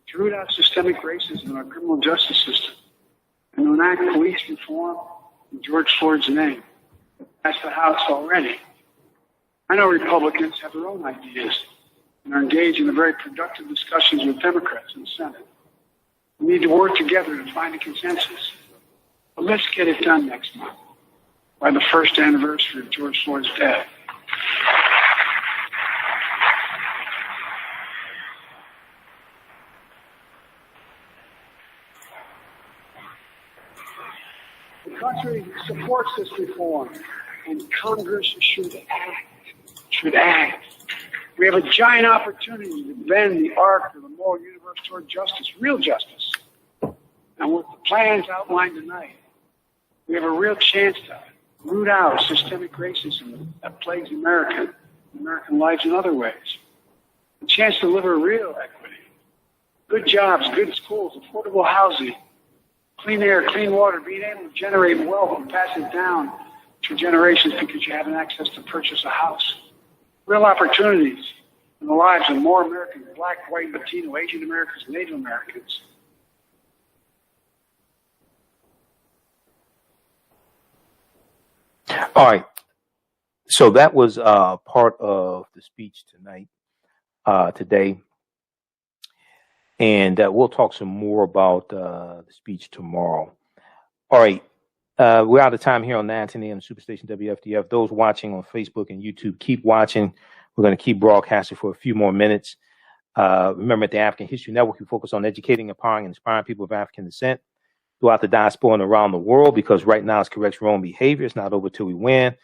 to root out systemic racism in our criminal justice system, and to enact police reform in George Floyd's name. That's the House already. I know Republicans have their own ideas and are engaged in very productive discussions with Democrats in the Senate. We need to work together to find a consensus. But let's get it done next month, by the first anniversary of George Floyd's death. The country supports this reform, and Congress should act. We have a giant opportunity to bend the arc of the moral universe toward justice, real justice. And with the plans outlined tonight, we have a real chance to root out systemic racism that plagues American lives in other ways. A chance to deliver real equity, good jobs, good schools, affordable housing, clean air, clean water, being able to generate wealth and pass it down to generations because you have access to purchase a house. Real opportunities in the lives of more Americans, Black, white, Latino, Asian Americans, Native Americans. All right. So that was part of the speech today. And we'll talk some more about the speech tomorrow. All right. We're out of time here on 910 AM Superstation WFDF. Those watching on Facebook and YouTube, keep watching. We're going to keep broadcasting for a few more minutes. Remember, at the African History Network, we focus on educating, empowering, and inspiring people of African descent throughout the diaspora and around the world, because right now it's correct wrong behavior. It's not over till we win.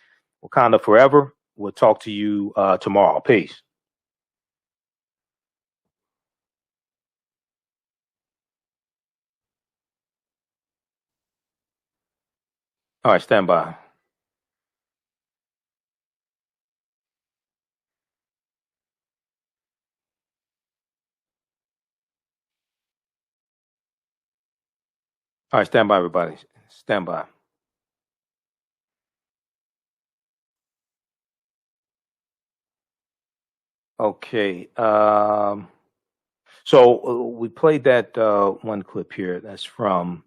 Wakanda forever. We'll talk to you tomorrow. Peace. All right, stand by. All right, stand by, everybody. Stand by. Okay. So we played that one clip here. That's from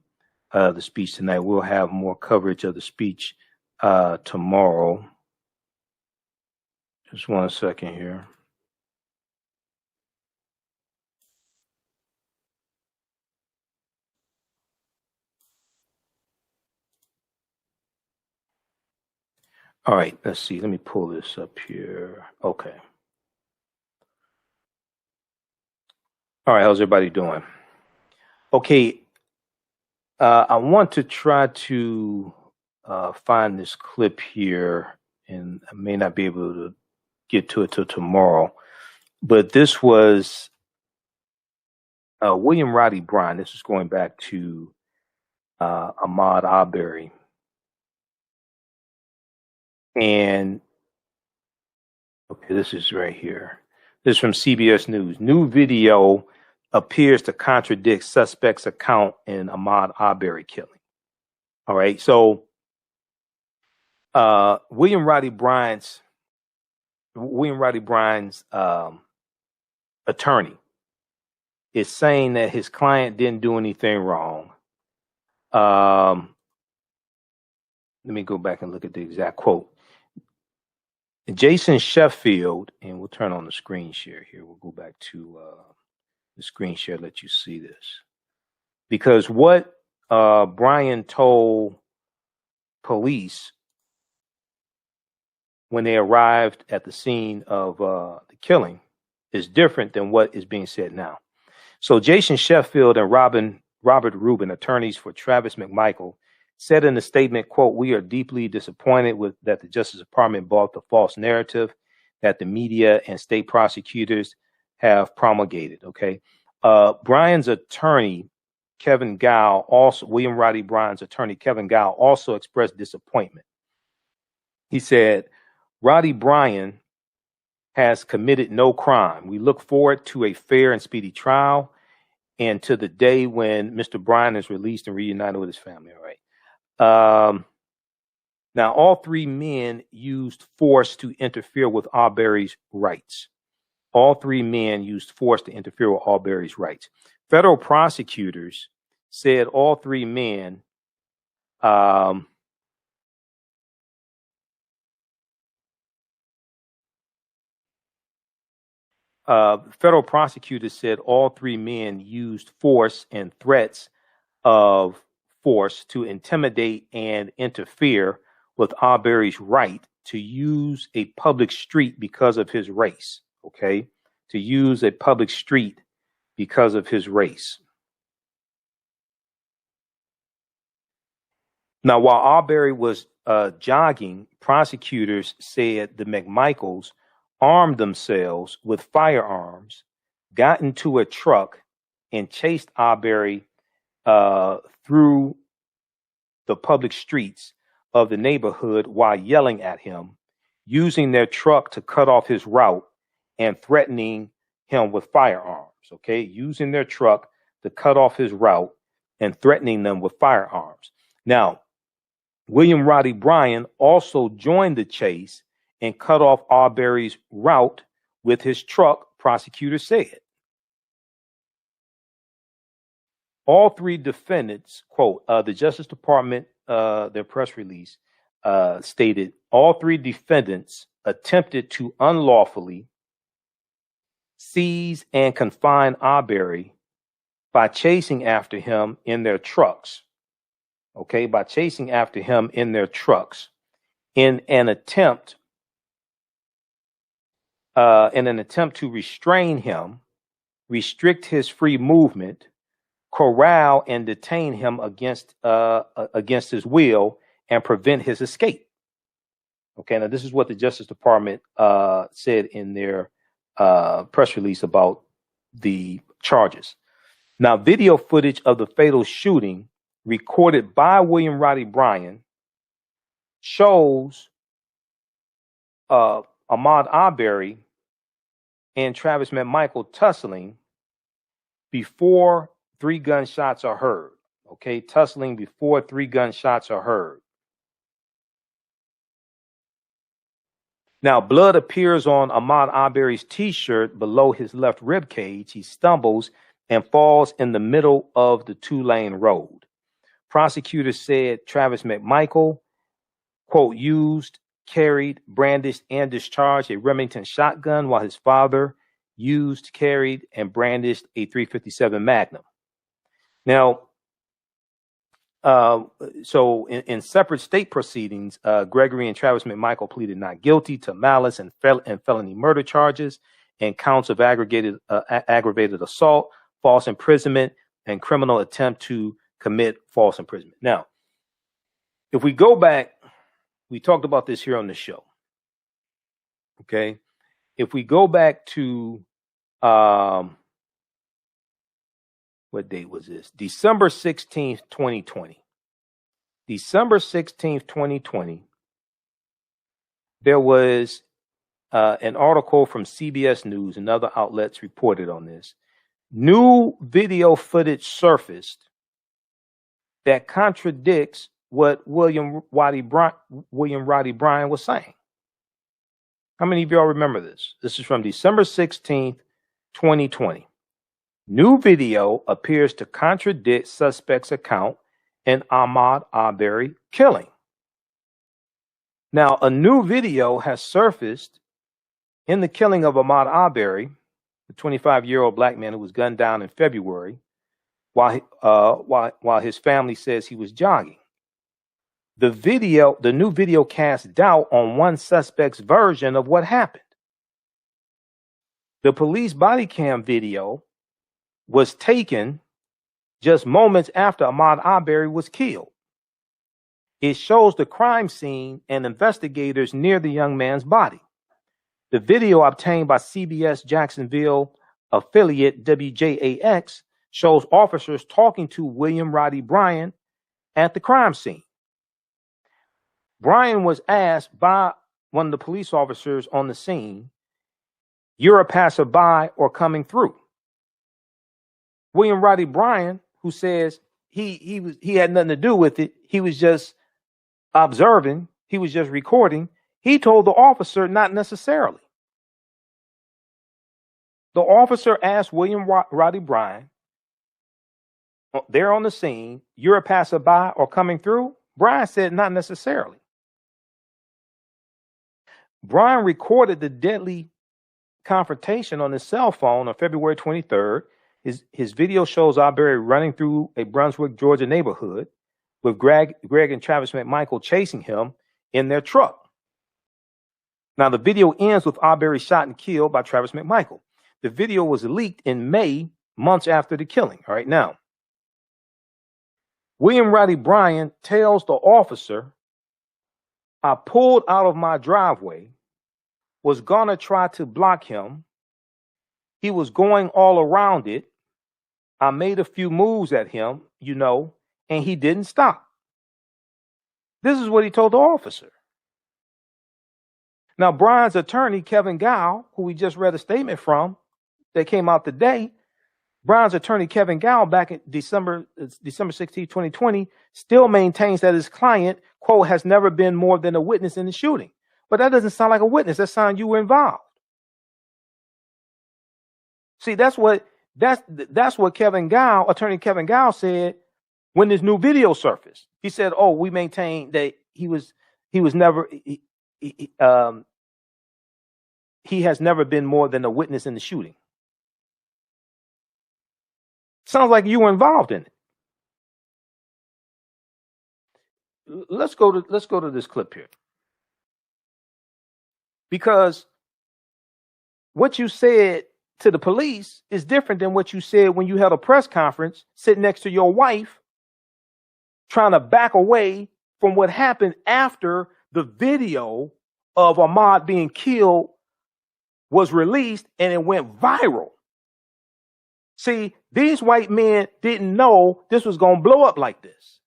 the speech tonight. We'll have more coverage of the speech tomorrow. Just 1 second here. All right, let's see. Let me pull this up here. Okay. All right, how's everybody doing? Okay. I want to try to find this clip here, and I may not be able to get to it till tomorrow. But this was William Roddy Bryan. This is going back to Ahmaud Arbery. And okay, this is right here. This is from CBS News. New video appears to contradict suspect's account in Ahmaud Arbery killing. All right, so William Roddy Bryan's attorney is saying that his client didn't do anything wrong. Let me go back and look at the exact quote. Jason Sheffield, and we'll turn on the screen share here. We'll go back to the screen share, let you see this. Because what Bryan told police when they arrived at the scene of the killing is different than what is being said now. So Jason Sheffield and Robert Rubin, attorneys for Travis McMichael, said in a statement, quote, "We are deeply disappointed that the Justice Department bought the false narrative that the media and state prosecutors have promulgated." Okay. Bryan's attorney, Kevin Gow, William Roddy Bryan's attorney, Kevin Gow, also expressed disappointment. He said, "Roddy Bryan has committed no crime. We look forward to a fair and speedy trial and to the day when Mr. Bryan is released and reunited with his family." All right. Now, all three men used force to interfere with Arbery's rights. All three men used force to interfere with Arbery's rights. Federal prosecutors said all three men Federal prosecutors said all three men used force and threats of force to intimidate and interfere with Arbery's right to use a public street because of his race. Okay, to use a public street because of his race. Now, while Arbery was jogging, prosecutors said the McMichaels armed themselves with firearms, got into a truck, and chased Arbery through the public streets of the neighborhood while yelling at him, using their truck to cut off his route and threatening him with firearms. Okay, using their truck to cut off his route and threatening them with firearms. Now, William Roddy Bryan also joined the chase and cut off Arbery's route with his truck, prosecutors said. All three defendants, quote, the Justice Department, their press release stated, all three defendants attempted to unlawfully seize and confine Arbery by chasing after him in their trucks. Okay, by chasing after him in their trucks in an attempt to restrain him, restrict his free movement, corral and detain him against his will, and prevent his escape. Okay, now this is what the Justice Department said in their press release about the charges. Now, video footage of the fatal shooting recorded by William Roddy Bryan shows Ahmaud Arbery and Travis McMichael tussling before 3 gunshots are heard. Okay, tussling before 3 gunshots are heard. Now, blood appears on Ahmaud Arbery's t-shirt below his left rib cage. He stumbles and falls in the middle of the 2-lane road. Prosecutors said Travis McMichael, quote, used, carried, brandished, and discharged a Remington shotgun, while his father used, carried, and brandished a .357 Magnum. Now, so in separate state proceedings, Gregory and Travis McMichael pleaded not guilty to malice and felony murder charges and counts of aggravated assault, false imprisonment, and criminal attempt to commit false imprisonment. Now, if we go back, we talked about this here on the show. Okay, if we go back to what date was this? December 16th, 2020. December 16th, 2020. There was an article from CBS News and other outlets reported on this. New video footage surfaced that contradicts what William Roddy Bryan was saying. How many of y'all remember this? This is from December 16th, 2020. New video appears to contradict suspect's account in Ahmaud Arbery killing. Now, a new video has surfaced in the killing of Ahmaud Arbery, the 25-year-old black man who was gunned down in February, while his family says he was jogging. The new video casts doubt on one suspect's version of what happened. The police body cam video was taken just moments after Ahmaud Arbery was killed. It shows the crime scene and investigators near the young man's body. The video obtained by CBS Jacksonville affiliate WJAX shows officers talking to William Roddy Bryan at the crime scene. Bryan was asked by one of the police officers on the scene, "You're a passerby or coming through?" William Roddy Bryan, who says he had nothing to do with it, he was just observing, he was just recording, he told the officer not necessarily. The officer asked William Roddy Bryan, there on the scene, "You're a passerby or coming through?" Bryan said not necessarily. Bryan recorded the deadly confrontation on his cell phone on February 23rd. His video shows Arbery running through a Brunswick, Georgia neighborhood with Greg and Travis McMichael chasing him in their truck. Now, the video ends with Arbery shot and killed by Travis McMichael. The video was leaked in May, months after the killing. All right, now, William Roddy Bryan tells the officer, I pulled out of my driveway, was going to try to block him. He was going all around it. I made a few moves at him, and he didn't stop. This is what he told the officer. Now, Bryan's attorney, Kevin Gow, who we just read a statement from that came out today, Bryan's attorney, Kevin Gow, back in December 16, 2020, still maintains that his client, quote, has never been more than a witness in the shooting. But that doesn't sound like a witness. That sounds you were involved. See, that's what Kevin Gow, attorney Kevin Gow, said when this new video surfaced. He said, "Oh, we maintain that he has never been more than a witness in the shooting." Sounds like you were involved in it. Let's go to this clip here, because what you said to the police is different than what you said when you held a press conference sitting next to your wife, trying to back away from what happened after the video of Ahmaud being killed was released and it went viral. See, these white men didn't know this was going to blow up like this.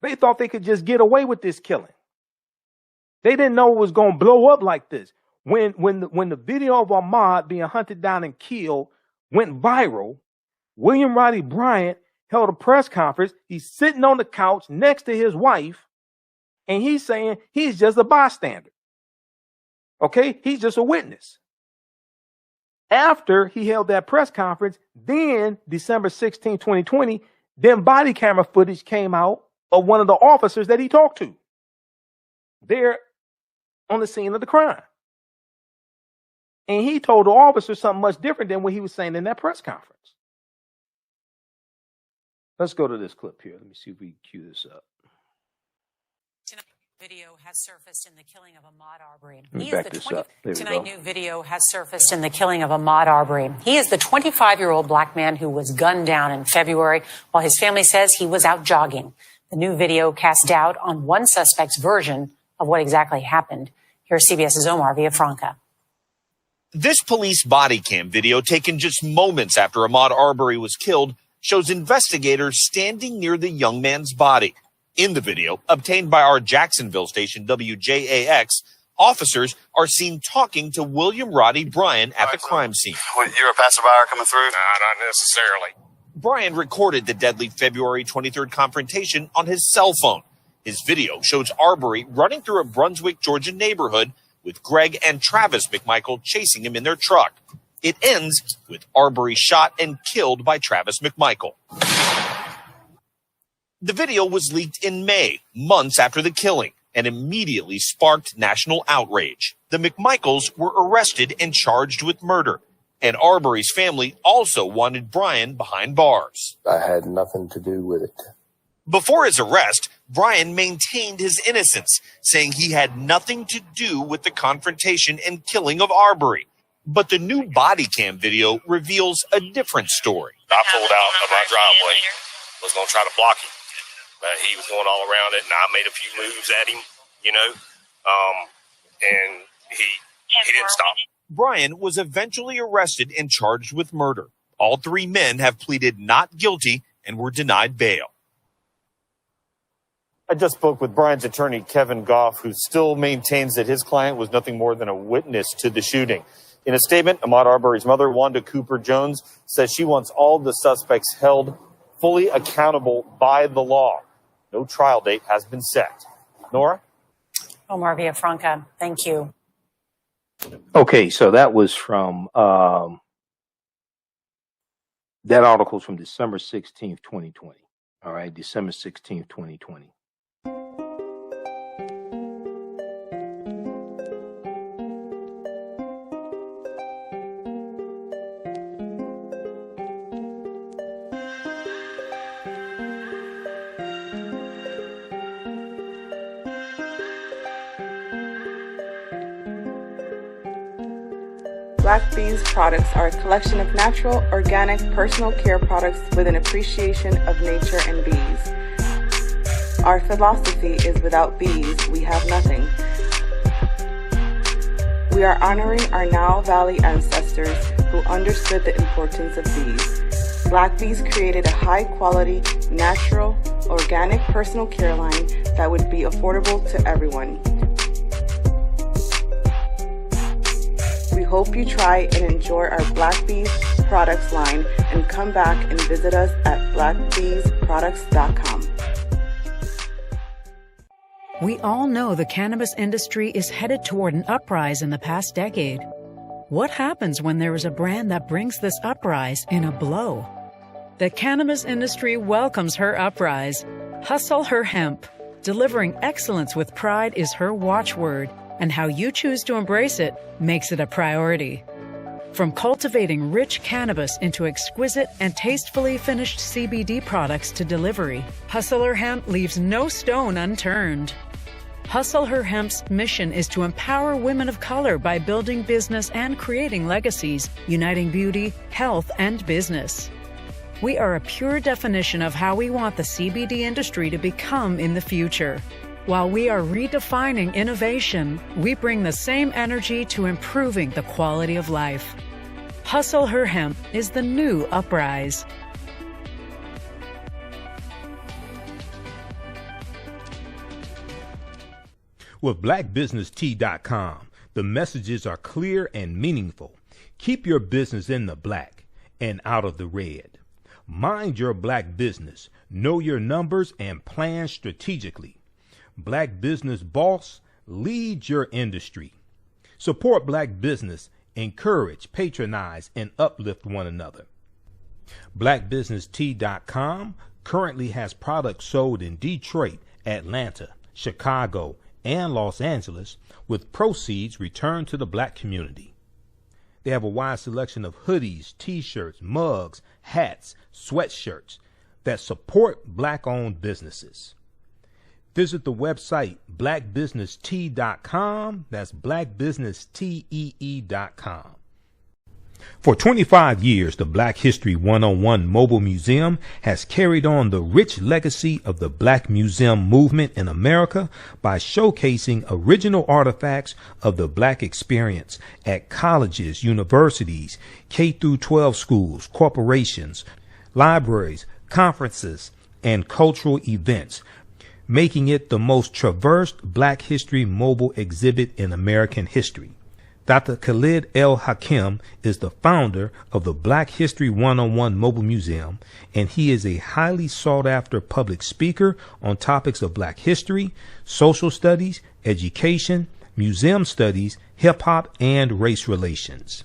They thought they could just get away with this killing. They didn't know it was going to blow up like this. When the video of Ahmaud being hunted down and killed went viral, William Roddy Bryant held a press conference. He's sitting on the couch next to his wife, and he's saying he's just a bystander. Okay? He's just a witness. After he held that press conference, then December 16, 2020, then body camera footage came out of one of the officers that he talked to there on the scene of the crime. And he told the officer something much different than what he was saying in that press conference. Let's go to this clip here. Let me see if we can cue this up. Video has surfaced in the killing of Ahmaud Arbery. Tonight, new video has surfaced in the killing of Ahmaud Arbery. He is the 25-year-old black man who was gunned down in February while his family says he was out jogging. The new video casts doubt on one suspect's version of what exactly happened. Here's CBS's Omar Villafranca. This police body cam video taken just moments after Ahmaud Arbery was killed shows investigators standing near the young man's body. In the video, obtained by our Jacksonville station WJAX, officers are seen talking to William Roddy Bryan at the crime scene. You're a passerby coming through? Nah, not necessarily. Bryan recorded the deadly February 23rd confrontation on his cell phone. His video shows Arbery running through a Brunswick, Georgia neighborhood with Greg and Travis McMichael chasing him in their truck. It ends with Arbery shot and killed by Travis McMichael. The video was leaked in May, months after the killing, and immediately sparked national outrage. The McMichaels were arrested and charged with murder, and Arbery's family also wanted Bryan behind bars. I had nothing to do with it. Before his arrest, Bryan maintained his innocence, saying he had nothing to do with the confrontation and killing of Arbery. But the new body cam video reveals a different story. I pulled out of my driveway, was going to try to block him. But he was going all around it, and I made a few moves at him, and he didn't stop. Bryan was eventually arrested and charged with murder. All three men have pleaded not guilty and were denied bail. I just spoke with Bryan's attorney, Kevin Goff, who still maintains that his client was nothing more than a witness to the shooting. In a statement, Ahmaud Arbery's mother, Wanda Cooper Jones, says she wants all the suspects held fully accountable by the law. No trial date has been set. Nora? Omar Villafranca, thank you. Okay, so that was from that article's from December 16th, 2020. All right, December 16th, 2020. Black Bees products are a collection of natural, organic, personal care products with an appreciation of nature and bees. Our philosophy is without bees, we have nothing. We are honoring our Nile Valley ancestors who understood the importance of bees. Black Bees created a high-quality, natural, organic personal care line that would be affordable to everyone. We hope you try and enjoy our Black Bees products line and come back and visit us at blackbeesproducts.com. We all know the cannabis industry is headed toward an uprise in the past decade. What happens when there is a brand that brings this uprise in a blow? The cannabis industry welcomes her uprise. Hustle her hemp. Delivering excellence with pride is her watchword, and how you choose to embrace it makes it a priority. From cultivating rich cannabis into exquisite and tastefully finished CBD products to delivery, Hustle Her Hemp leaves no stone unturned. Hustle Her Hemp's mission is to empower women of color by building business and creating legacies, uniting beauty, health, and business. We are a pure definition of how we want the CBD industry to become in the future. While we are redefining innovation, we bring the same energy to improving the quality of life. Hustle Her Hemp is the new uprise. With blackbusinesstee.com, the messages are clear and meaningful. Keep your business in the black and out of the red. Mind your black business, know your numbers, and plan strategically. Black Business Boss, lead your industry. Support black business, encourage, patronize, and uplift one another. blackbusinesstee.com currently has products sold in Detroit, Atlanta, Chicago, and Los Angeles, with proceeds returned to the black community. They have a wide selection of hoodies, t-shirts, mugs, hats, sweatshirts that support black-owned businesses. Visit the website blackbusinesstee.com. That's blackbusinesstee.com. For 25 years, the Black History 101 Mobile Museum has carried on the rich legacy of the Black Museum movement in America by showcasing original artifacts of the Black experience at colleges, universities, K-12 schools, corporations, libraries, conferences, and cultural events, making it the most traversed Black History mobile exhibit in American history. Dr. Khalid El Hakim is the founder of the Black History 101 Mobile Museum, and he is a highly sought-after public speaker on topics of Black history, social studies, education, museum studies, hip-hop, and race relations.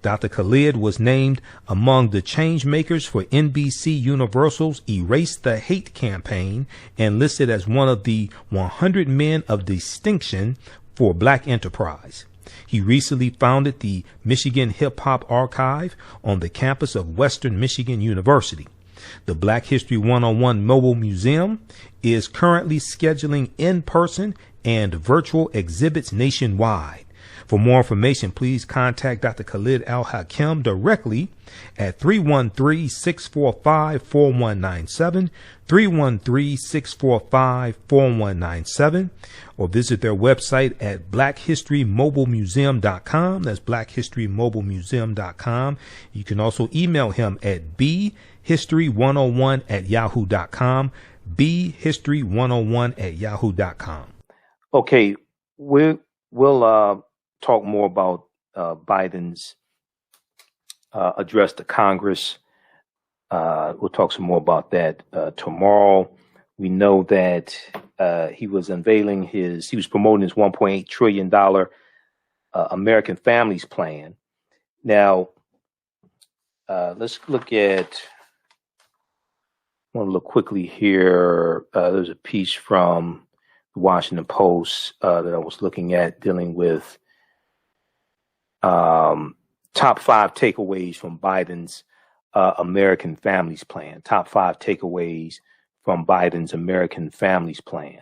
Dr. Khalid was named among the change makers for NBC Universal's Erase the Hate campaign and listed as one of the 100 men of distinction for Black enterprise. He recently founded the Michigan Hip Hop Archive on the campus of Western Michigan University. The Black History 101 Mobile Museum is currently scheduling in-person and virtual exhibits nationwide. For more information, please contact Dr. Khalid Al Hakim directly at 313-645-4197, 313-645-4197, or visit their website at blackhistorymobilemuseum.com. That's blackhistorymobilemuseum.com. You can also email him at bhistory101@yahoo.com, bhistory101@yahoo.com. Okay, we'll talk more about Biden's address to Congress. We'll talk some more about that tomorrow. We know that he was promoting his $1.8 trillion American Families Plan. Now, let's look at, I want to look quickly here. There's a piece from the Washington Post that I was looking at dealing with top 5 takeaways from Biden's American Families Plan. Top 5 takeaways from Biden's American Families Plan.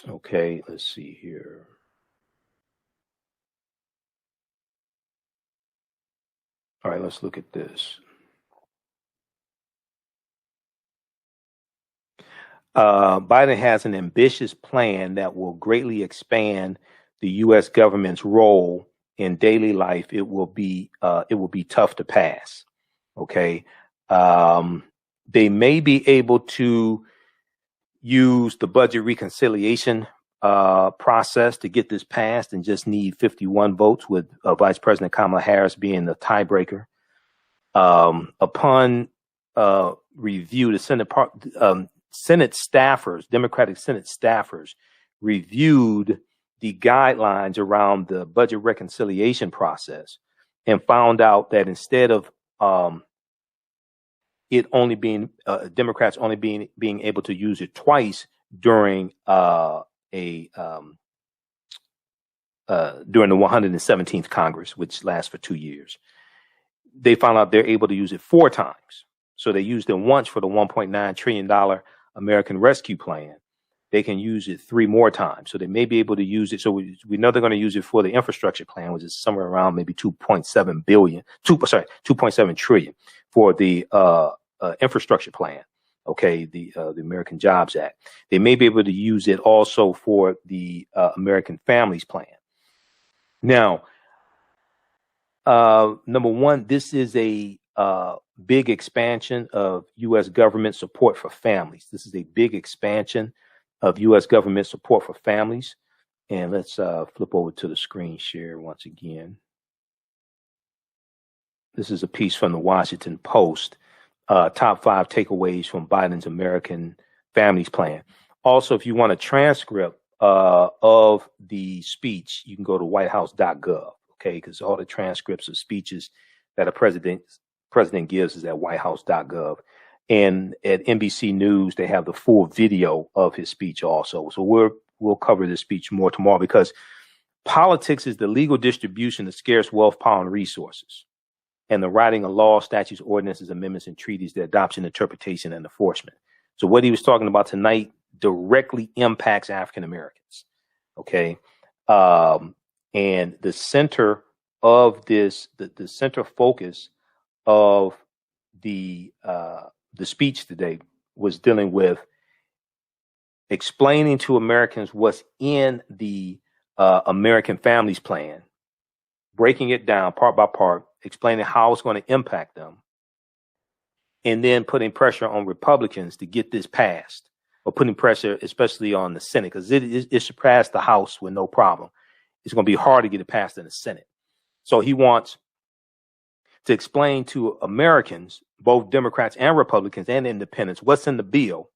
Okay, let's see here. All right, let's look at this. Biden has an ambitious plan that will greatly expand the U.S. government's role in daily life. It will be tough to pass. Okay, they may be able to use the budget reconciliation process to get this passed, and just need 51 votes, with Vice President Kamala Harris being the tiebreaker. Upon review, the Senate staffers, Democratic Senate staffers, reviewed the guidelines around the budget reconciliation process and found out that instead of it only being Democrats only being able to use it twice during during the 117th Congress, which lasts for 2 years, they found out they're able to use it 4 times. So they used it once for the $1.9 trillion American Rescue Plan. They can use it 3 more times. So they may be able to use it. So we know they're going to use it for the infrastructure plan, which is somewhere around maybe 2.7 trillion for the infrastructure plan. Okay, the American Jobs Act. They may be able to use it also for the American Families Plan. Now, number one, this is a big expansion of U.S. government support for families. This is a big expansion of U.S. government support for families. And let's flip over to the screen share once again. This is a piece from the Washington Post, top 5 takeaways from Biden's American Families Plan. Also, if you want a transcript of the speech, you can go to whitehouse.gov, okay, because all the transcripts of speeches that a president gives is at whitehouse.gov. And at NBC News, they have the full video of his speech also. So we'll cover this speech more tomorrow, because politics is the legal distribution of scarce wealth, power, and resources, and the writing of laws, statutes, ordinances, amendments, and treaties, their adoption, interpretation, and enforcement. So what he was talking about tonight directly impacts African Americans. Okay. And the center of this, the center focus of the speech today was dealing with explaining to Americans what's in the American Families Plan, breaking it down part by part, explaining how it's going to impact them, and then putting pressure on Republicans to get this passed, or putting pressure especially on the Senate, because it should pass the House with no problem. It's going to be hard to get it passed in the Senate. So he wants to explain to Americans, both Democrats and Republicans and independents, what's in the bill,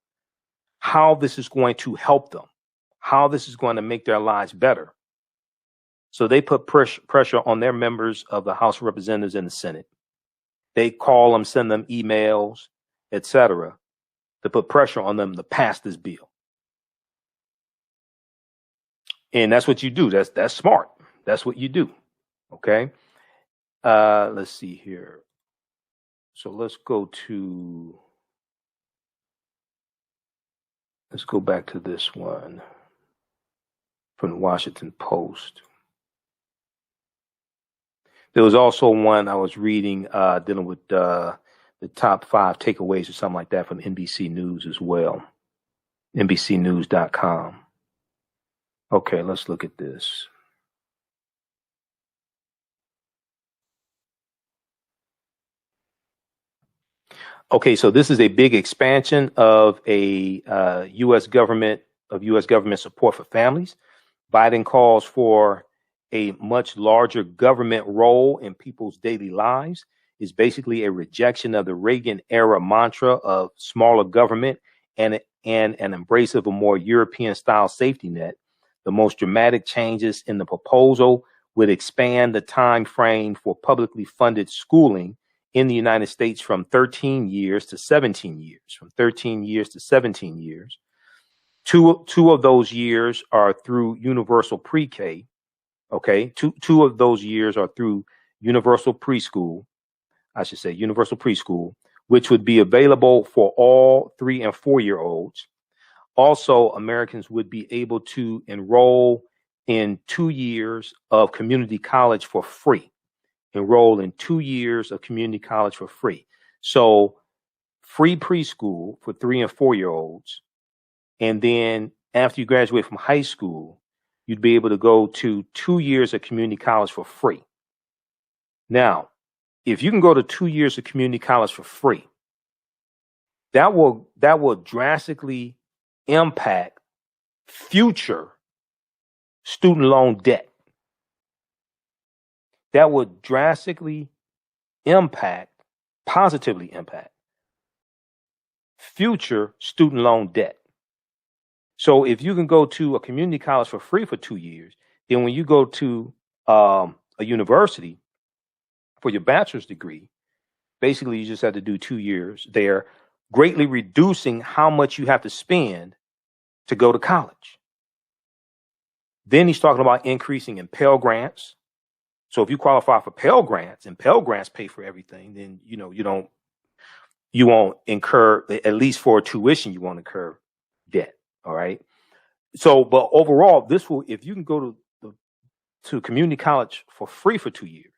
how this is going to help them, how this is going to make their lives better. So they put pressure on their members of the House of Representatives and the Senate. They call them, send them emails, etc., to put pressure on them to pass this bill. And that's what you do. That's smart. That's what you do. Okay. Let's see here. So let's go back to this one from the Washington Post. There was also one I was reading dealing with the top 5 takeaways or something like that from NBC News as well. NBCnews.com. Okay, let's look at this. Okay, so this is a big expansion of a U.S. government support for families. Biden calls for a much larger government role in people's daily lives. Is basically a rejection of the Reagan era mantra of smaller government and an embrace of a more European style safety net. The most dramatic changes in the proposal would expand the time frame for publicly funded schooling in the United States from 13 years to 17 years, from 13 years to 17 years. Two of those years are through universal pre-K. Okay, two of those years are through universal preschool, which would be available for all 3 and 4 year olds. Also, Americans would be able to enroll in 2 years of community college for free. enroll in 2 years of community college for free. So free preschool for 3 and 4 year olds. And then after you graduate from high school, you'd be able to go to 2 years of community college for free. Now, if you can go to 2 years of community college for free, that will drastically impact future student loan debt. That would drastically positively impact future student loan debt. So if you can go to a community college for free for 2 years, then when you go to a university for your bachelor's degree, basically you just have to do 2 years there, greatly reducing how much you have to spend to go to college. Then he's talking about increasing in Pell Grants. So if you qualify for Pell Grants and Pell Grants pay for everything, then you won't incur, at least for tuition, you won't incur debt. All right. So, but overall, this will, if you can go to community college for free for 2 years,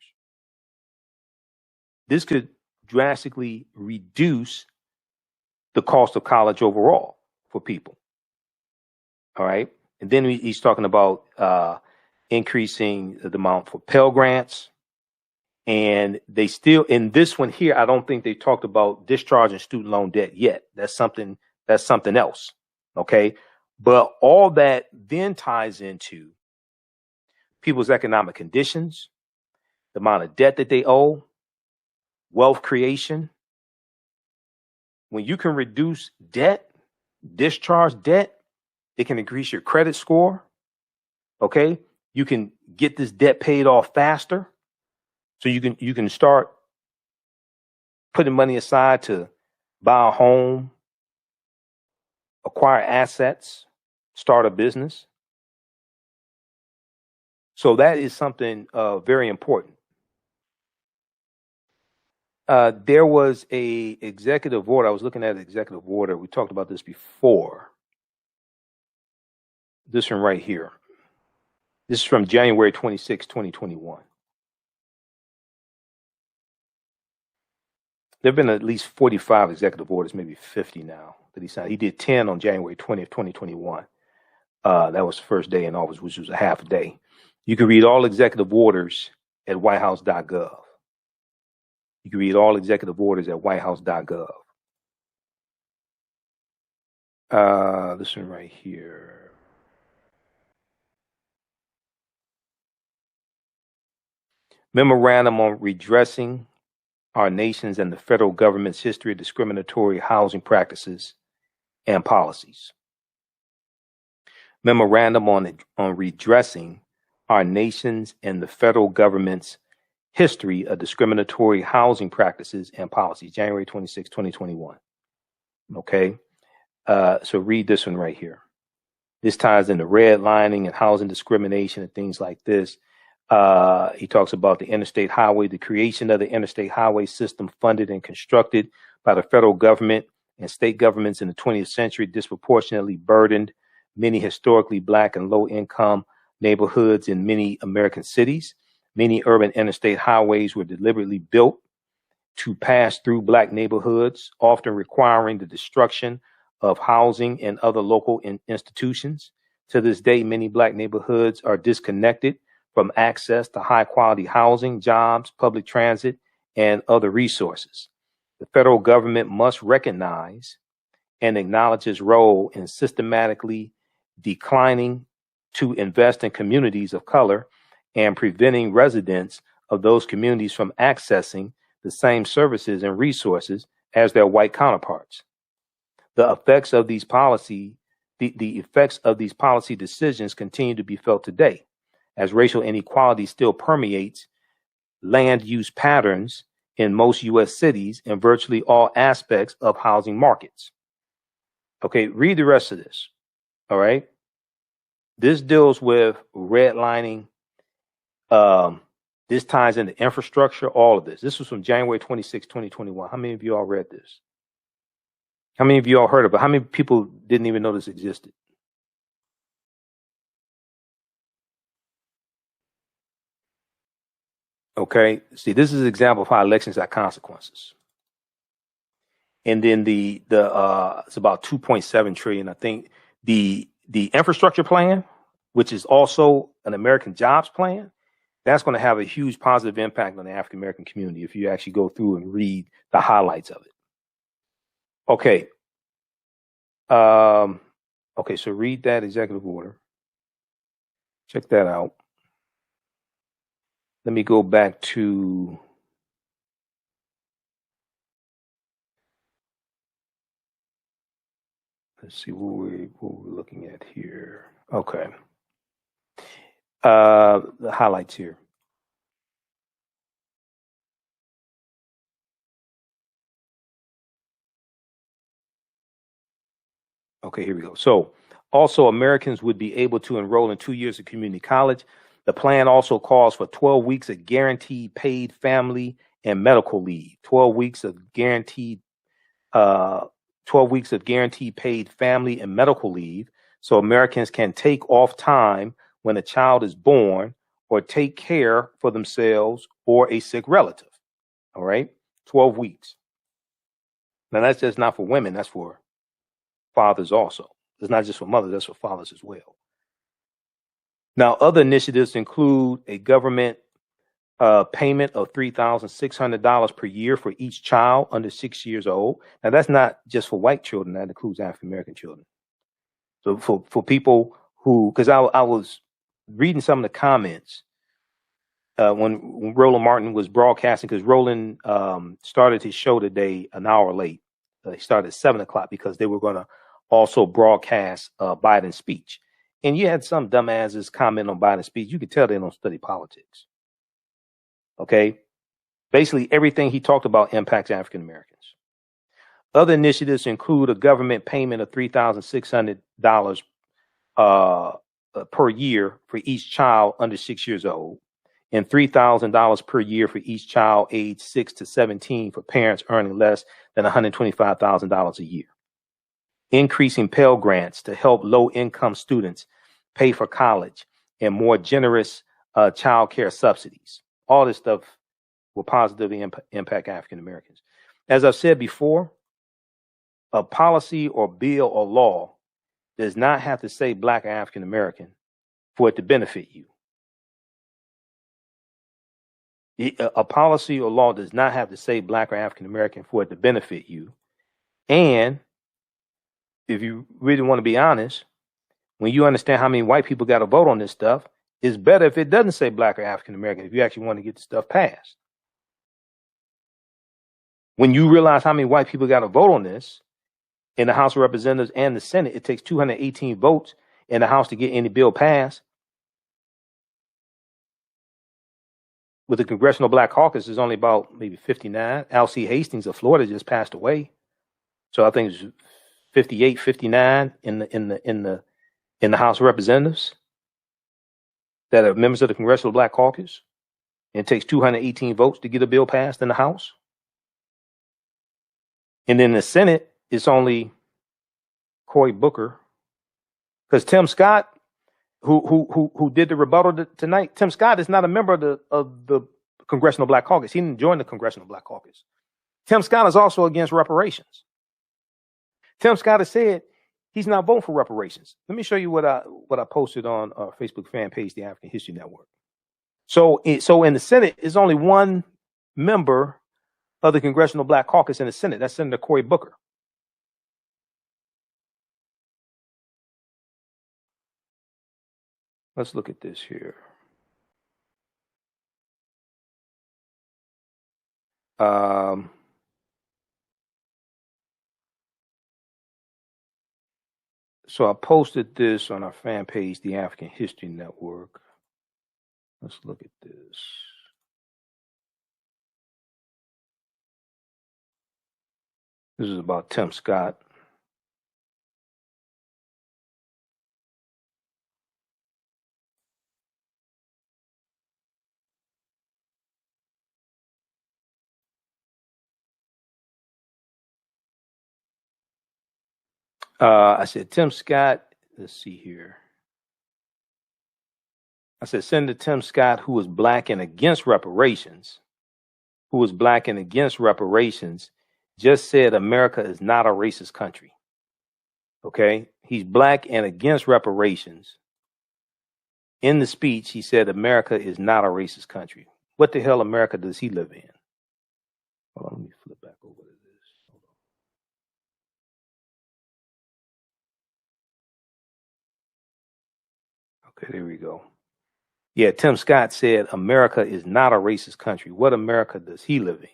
this could drastically reduce the cost of college overall for people. All right. And then he's talking about increasing the amount for Pell Grants. And they still, in this one here, I don't think they talked about discharging student loan debt yet. That's something else. Okay. But all that then ties into people's economic conditions, the amount of debt that they owe, wealth creation. When you can reduce debt, discharge debt, it can increase your credit score. Okay. You can get this debt paid off faster. So you can start putting money aside to buy a home, acquire assets, start a business. So that is something very important. There was a executive order. I was looking at an executive order. We talked about this before. This one right here. This is from January 26, 2021. There have been at least 45 executive orders, maybe 50 now that he signed. He did 10 on January 20th, 2021. That was the first day in office, which was a half a day. You can read all executive orders at whitehouse.gov. You can read all executive orders at whitehouse.gov. This one right here. Memorandum on redressing our nation's and the federal government's history of discriminatory housing practices and policies. Memorandum on redressing our nation's and the federal government's history of discriminatory housing practices and policies, January 26, 2021. Okay. So read this one right here. This ties into redlining and housing discrimination and things like this. He talks about the interstate highway, the creation of the interstate highway system funded and constructed by the federal government and state governments in the 20th century disproportionately burdened many historically Black and low income neighborhoods in many American cities. Many urban interstate highways were deliberately built to pass through Black neighborhoods, often requiring the destruction of housing and other local institutions. To this day, many Black neighborhoods are disconnected from access to high quality housing, jobs, public transit, and other resources. The federal government must recognize and acknowledge its role in systematically declining to invest in communities of color and preventing residents of those communities from accessing the same services and resources as their white counterparts. The effects of these policy decisions continue to be felt today, as racial inequality still permeates land use patterns in most U.S. cities and virtually all aspects of housing markets. Okay, read the rest of this. All right. This deals with redlining. This ties into infrastructure, all of this. This was from January 26, 2021. How many of you all read this? How many of you all heard of it? How many people didn't even know this existed? Okay. See, this is an example of how elections have consequences. And then it's about 2.7 trillion. I think the infrastructure plan, which is also an American jobs plan, that's going to have a huge positive impact on the African American community if you actually go through and read the highlights of it. Okay. Okay, so read that executive order. Check that out. Let me go back to let's see what we're looking at here. Okay. The highlights here. Okay, here we go. So also Americans would be able to enroll in 2 years of community college. The plan also calls for 12 weeks of guaranteed paid family and medical leave, 12 weeks of guaranteed paid family and medical leave, so Americans can take off time when a child is born or take care for themselves or a sick relative. All right, 12 weeks. Now that's just not for women, that's for fathers also. It's not just for mothers, that's for fathers as well. Now, other initiatives include a government payment of $3,600 per year for each child under 6 years old. Now, that's not just for white children, that includes African American children. So for people who, because I was reading some of the comments when Roland Martin was broadcasting, because Roland started his show today an hour late. He started at 7 o'clock because they were going to also broadcast Biden's speech. And you had some dumbasses comment on Biden's speech. You could tell they don't study politics. Okay? Basically, everything he talked about impacts African Americans. Other initiatives include a government payment of $3,600 per year for each child under 6 years old, and $3,000 per year for each child aged 6 to 17 for parents earning less than $125,000 a year. Increasing Pell Grants to help low-income students pay for college, and more generous child care subsidies. All this stuff will positively impact African Americans. As I've said before, a policy or bill or law does not have to say Black or African American for it to benefit you. A policy or law does not have to say Black or African American for it to benefit you. And if you really want to be honest, when you understand how many white people got to vote on this stuff, it's better if it doesn't say Black or African American if you actually want to get the stuff passed. When you realize how many white people got to vote on this in the House of Representatives and the Senate, it takes 218 votes in the House to get any bill passed. With the Congressional Black Caucus, there's only about maybe 59. L.C. Hastings of Florida just passed away. So I think it's 58, 59 in the House of Representatives that are members of the Congressional Black Caucus. And it takes 218 votes to get a bill passed in the House. And then the Senate, it's only Cory Booker. Because Tim Scott, who did the rebuttal tonight, Tim Scott is not a member of the Congressional Black Caucus. He didn't join the Congressional Black Caucus. Tim Scott is also against reparations. Tim Scott has said he's not voting for reparations. Let me show you what I posted on our Facebook fan page, the African History Network. So in the Senate, there's only one member of the Congressional Black Caucus in the Senate. That's Senator Cory Booker. Let's look at this here. So I posted this on our fan page, the African History Network. Let's look at this. This is about Tim Scott. I said, Tim Scott, let's see here. said, Senator Tim Scott, who is black and against reparations, just said America is not a racist country. Okay? He's black and against reparations. In the speech, he said America is not a racist country. What the hell America does he live in? Hold on, let me flip back over to this. Okay, there we go. Yeah, Tim Scott said America is not a racist country. What America does he live in?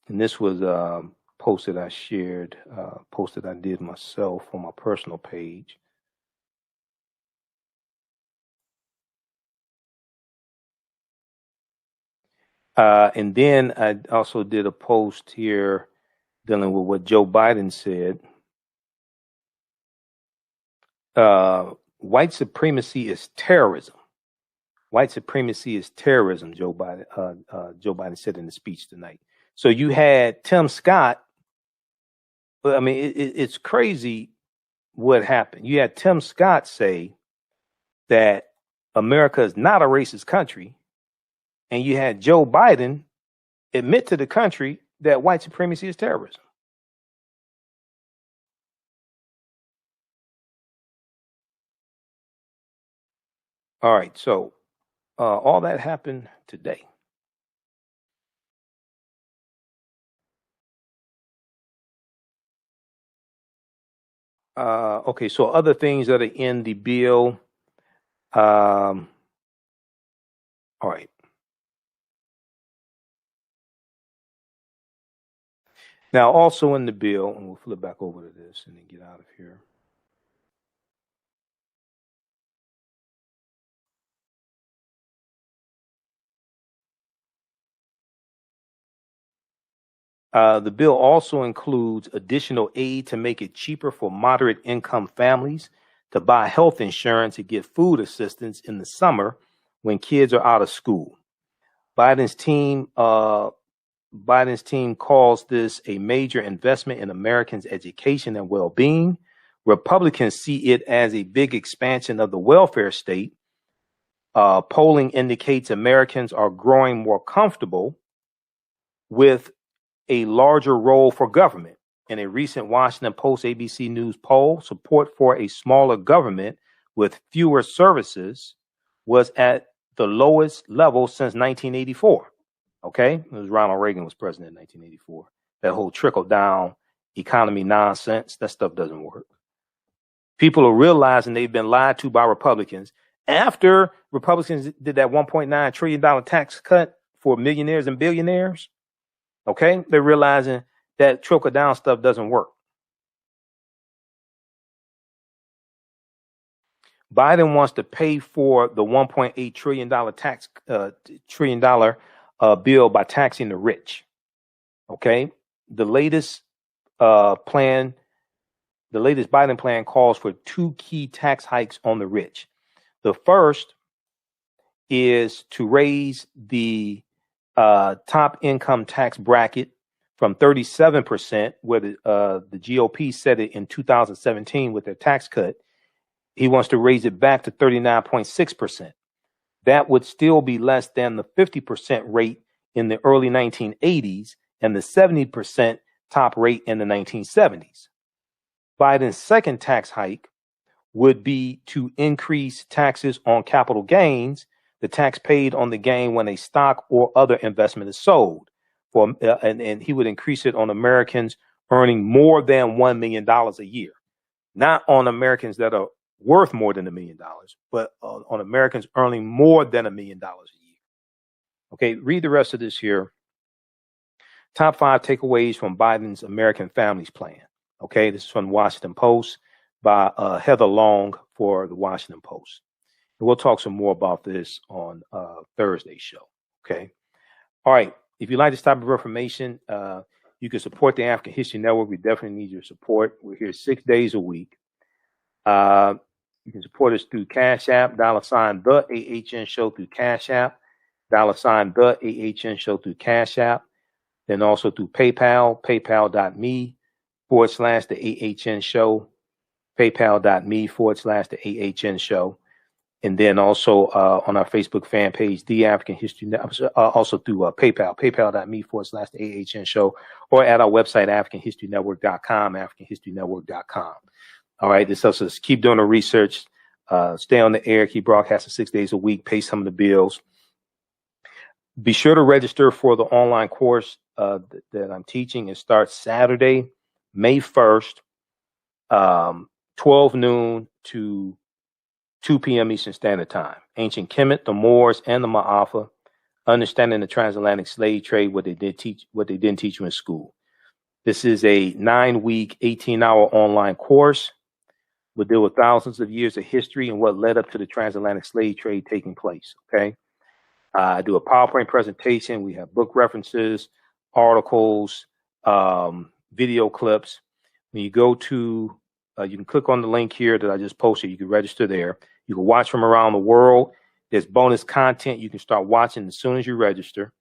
And this was posted I did myself on my personal page. And then I also did a post here dealing with what Joe Biden said. White supremacy is terrorism. White supremacy is terrorism, Joe Biden said in the speech tonight. So you had Tim Scott. I mean, it's crazy what happened. You had Tim Scott say that America is not a racist country. And you had Joe Biden admit to the country that white supremacy is terrorism. All right, so all that happened today. Okay, so other things that are in the bill. All right. Now, also in the bill, and we'll flip back over to this and then get out of here. The bill also includes additional aid to make it cheaper for moderate income families to buy health insurance and get food assistance in the summer when kids are out of school. Biden's team calls this a major investment in Americans' education and well-being. Republicans see it as a big expansion of the welfare state. Polling indicates Americans are growing more comfortable with a larger role for government. In a recent Washington Post ABC News poll, support for a smaller government with fewer services was at the lowest level since 1984. Okay, it was Ronald Reagan was president in 1984. That whole trickle down economy nonsense, that stuff doesn't work. People are realizing they've been lied to by Republicans. After Republicans did that $1.9 trillion tax cut for millionaires and billionaires, okay, they're realizing that trickle down stuff doesn't work. Biden wants to pay for the $1.8 trillion bill by taxing the rich. Okay, the latest Biden plan calls for two key tax hikes on the rich. The first is to raise the top income tax bracket from 37%, where the GOP set it in 2017 with their tax cut. He wants to raise it back to 39.6%. That would still be less than the 50% rate in the early 1980s and the 70% top rate in the 1970s. Biden's second tax hike would be to increase taxes on capital gains, the tax paid on the gain when a stock or other investment is sold. And he would increase it on Americans earning more than $1 million a year, not on Americans that are worth more than $1 million, but on Americans earning more than $1 million a year. Okay, read the rest of this here. Top 5 takeaways from Biden's American Families Plan. Okay, this is from the Washington Post by Heather Long for the Washington Post. And we'll talk some more about this on Thursday's show. Okay. All right. If you like this type of information, you can support the African History Network. We definitely need your support. We're here 6 days a week. You can support us through Cash App, $the AHN Show through Cash App, $the AHN Show through Cash App. Then also through PayPal, paypal.me/the AHN Show. paypal.me/the AHN show. And then also on our Facebook fan page, The African History Network, also through PayPal, paypal.me/the AHN show, or at our website, AfricanHistoryNetwork.com, AfricanHistoryNetwork.com. All right, this helps us keep doing the research, stay on the air, keep broadcasting 6 days a week, pay some of the bills. Be sure to register for the online course that I'm teaching. It starts Saturday, May 1st, 12 noon to 2 p.m. Eastern Standard Time. Ancient Kemet, the Moors, and the Maafa, understanding the transatlantic slave trade, what they didn't teach you in school. This is a 9-week, 18-hour online course. We'll deal with thousands of years of history and what led up to the transatlantic slave trade taking place. Okay. I do a PowerPoint presentation. We have book references, articles, video clips. When you go to, you can click on the link here that I just posted. You can register there. You can watch from around the world. There's bonus content you can start watching as soon as you register.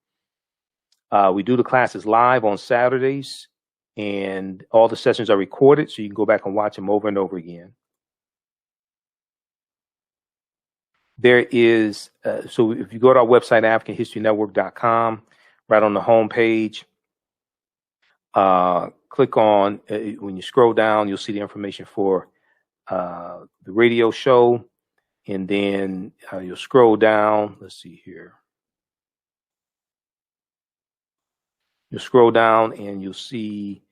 We do the classes live on Saturdays, and all the sessions are recorded, so you can go back and watch them over and over again. There is, so if you go to our website, AfricanHistoryNetwork.com, right on the home page, click on, when you scroll down, you'll see the information for the radio show. And then you'll scroll down. Let's see here. You'll scroll down and you'll see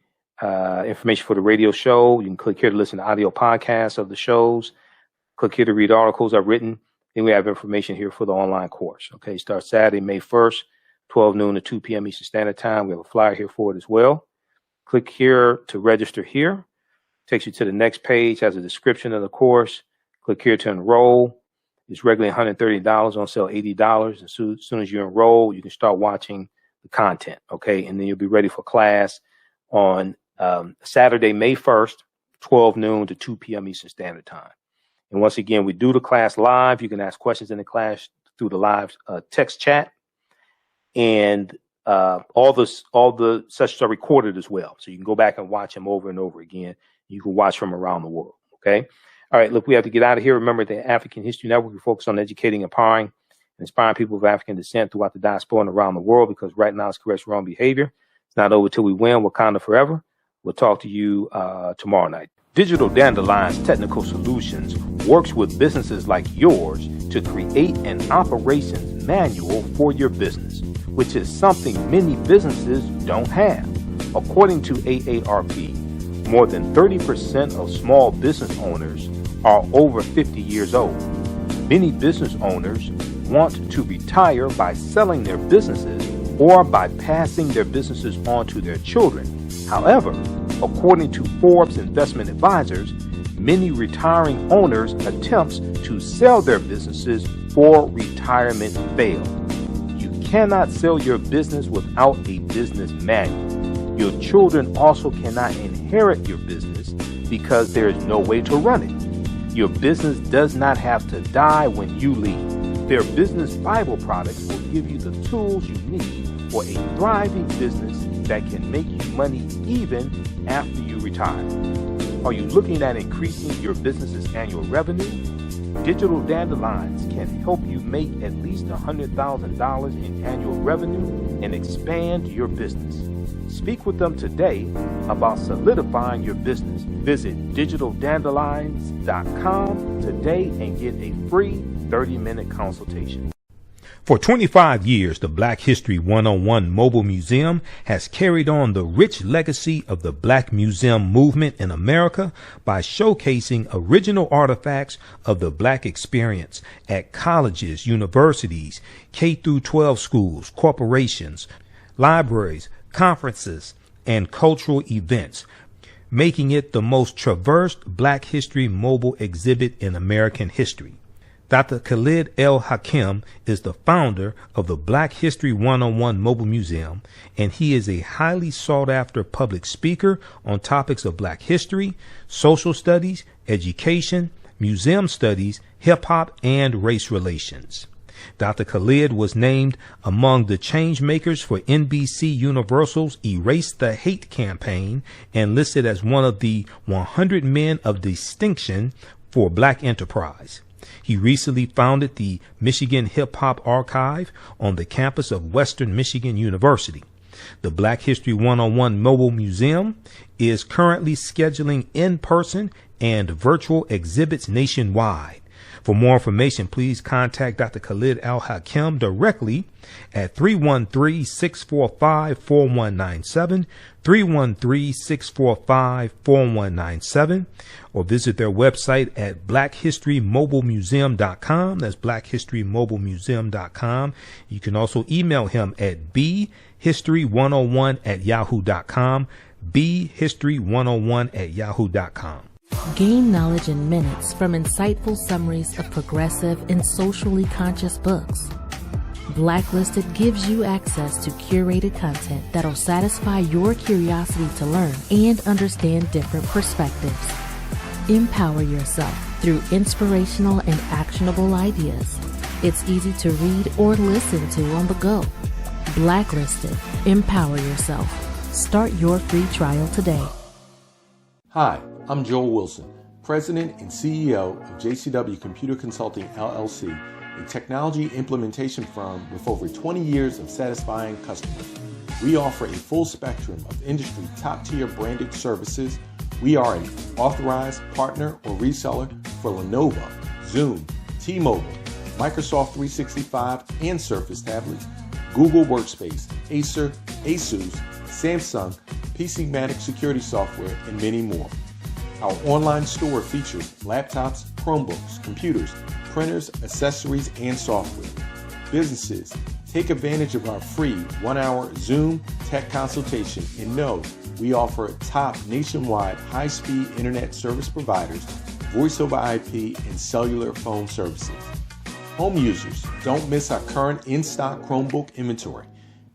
information for the radio show. You can click here to listen to audio podcasts of the shows. Click here to read articles I've written. Then we have information here for the online course. Okay, starts Saturday, May 1st, 12 noon to 2 p.m. Eastern Standard Time. We have a flyer here for it as well. Click here to register here. Takes you to the next page, has a description of the course. Click here to enroll. It's regularly $130, on sale $80. And as soon as you enroll, you can start watching the content, okay? And then you'll be ready for class on Saturday, May 1st, 12 noon to 2 p.m. Eastern Standard Time. And once again, we do the class live. You can ask questions in the class through the live text chat. And all the sessions are recorded as well. So you can go back and watch them over and over again. You can watch from around the world, okay? All right, look, we have to get out of here. Remember, the African History Network, we focus on educating, empowering, and inspiring people of African descent throughout the diaspora and around the world, because right now it's corrects wrong behavior. It's not over till we win. Wakanda forever. We'll talk to you tomorrow night. Digital Dandelion's Technical Solutions works with businesses like yours to create an operations manual for your business, which is something many businesses don't have. According to AARP, more than 30% of small business owners are over 50 years old. Many business owners want to retire by selling their businesses or by passing their businesses on to their children. However, according to Forbes Investment Advisors, many retiring owners' attempts to sell their businesses for retirement fail. You cannot sell your business without a business manual. Your children also cannot inherit your business because there is no way to run it. Your business does not have to die when you leave. Their business Bible products will give you the tools you need for a thriving business that can make you money even after you retire. Are you looking at increasing your business's annual revenue? Digital Dandelions can help you make at least $100,000 in annual revenue and expand your business. Speak with them today about solidifying your business. Visit digitaldandelions.com today and get a free 30-minute consultation. For 25 years, the Black History 101 Mobile Museum has carried on the rich legacy of the Black Museum movement in America by showcasing original artifacts of the Black experience at colleges, universities, K-12 schools, corporations, libraries, conferences, and cultural events, making it the most traversed Black History mobile exhibit in American history. Dr. Khalid El Hakim is the founder of the Black History 101 Mobile Museum, and he is a highly sought-after public speaker on topics of Black history, social studies, education, museum studies, hip-hop, and race relations. Dr. Khalid was named among the change makers for NBC Universal's Erase the Hate campaign and listed as one of the 100 men of distinction for Black enterprise. He recently founded the Michigan Hip Hop Archive on the campus of Western Michigan University. The Black History 101 Mobile Museum is currently scheduling in-person and virtual exhibits nationwide. For more information, please contact Dr. Khalid Al-Hakim directly at 313-645-4197, 313-645-4197, or visit their website at blackhistorymobilemuseum.com. That's blackhistorymobilemuseum.com. You can also email him at bhistory101@yahoo.com, bhistory101@yahoo.com. Gain knowledge in minutes from insightful summaries of progressive and socially conscious books. Blacklisted gives you access to curated content that'll satisfy your curiosity to learn and understand different perspectives. Empower yourself through inspirational and actionable ideas. It's easy to read or listen to on the go. Blacklisted. Empower yourself. Start your free trial today. Hi, I'm Joel Wilson, President and CEO of JCW Computer Consulting LLC, a technology implementation firm with over 20 years of satisfying customers. We offer a full spectrum of industry top-tier branded services. We are an authorized partner or reseller for Lenovo, Zoom, T-Mobile, Microsoft 365 and Surface tablets, Google Workspace, Acer, Asus, Samsung, PCmatic security software, and many more. Our online store features laptops, Chromebooks, computers, printers, accessories, and software. Businesses, take advantage of our free 1-hour Zoom tech consultation and know we offer top nationwide high-speed internet service providers, voice over IP, and cellular phone services. Home users, don't miss our current in-stock Chromebook inventory.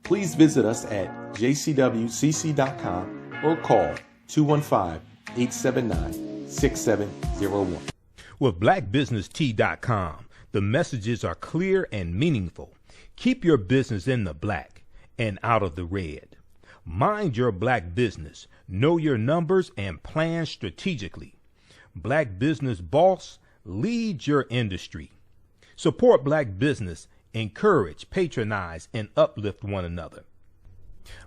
Please visit us at jcwcc.com or call 215-879-6701. With blackbusinesstee.com, the messages are clear and meaningful. Keep your business in the black and out of the red. Mind your black business. Know your numbers and plan strategically. Black Business Boss, lead your industry. Support black business. Encourage, patronize, and uplift one another.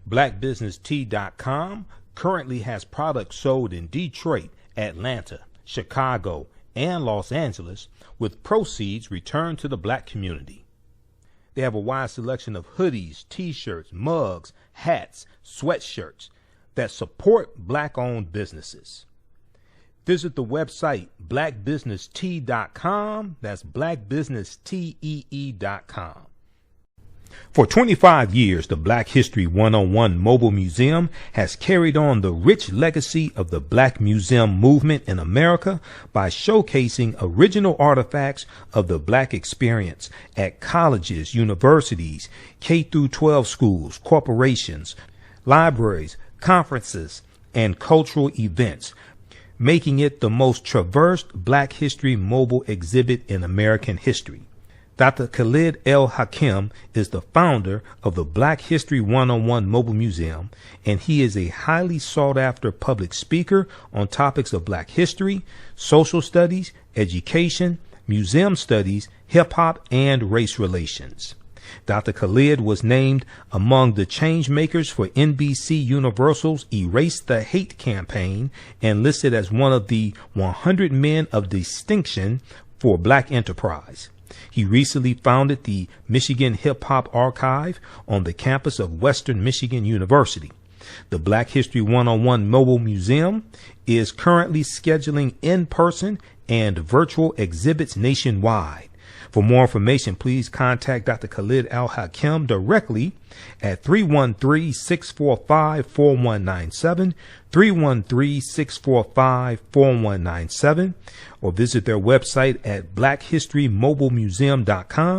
blackbusinesstee.com currently has products sold in Detroit, Atlanta, Chicago, and Los Angeles, with proceeds returned to the black community. They have a wide selection of hoodies, t-shirts, mugs, hats, sweatshirts that support black-owned businesses. Visit the website blackbusinesstee.com. That's blackbusinesstee.com. For 25 years, the Black History 101 Mobile Museum has carried on the rich legacy of the Black Museum movement in America by showcasing original artifacts of the Black experience at colleges, universities, K-12 schools, corporations, libraries, conferences, and cultural events, making it the most traversed Black History mobile exhibit in American history. Dr. Khalid Al-Hakim is the founder of the Black History 101 Mobile Museum, and he is a highly sought-after public speaker on topics of Black history, social studies, education, museum studies, hip-hop, and race relations. Dr. Khalid was named among the change makers for NBC Universal's Erase the Hate campaign and listed as one of the 100 men of distinction for Black enterprise. He recently founded the Michigan Hip Hop Archive on the campus of Western Michigan University. The Black History 101 Mobile Museum is currently scheduling in-person and virtual exhibits nationwide. For more information, please contact Dr. Khalid Al-Hakim directly at 313-645-4197, 313-645-4197, or visit their website at blackhistorymobilemuseum.com.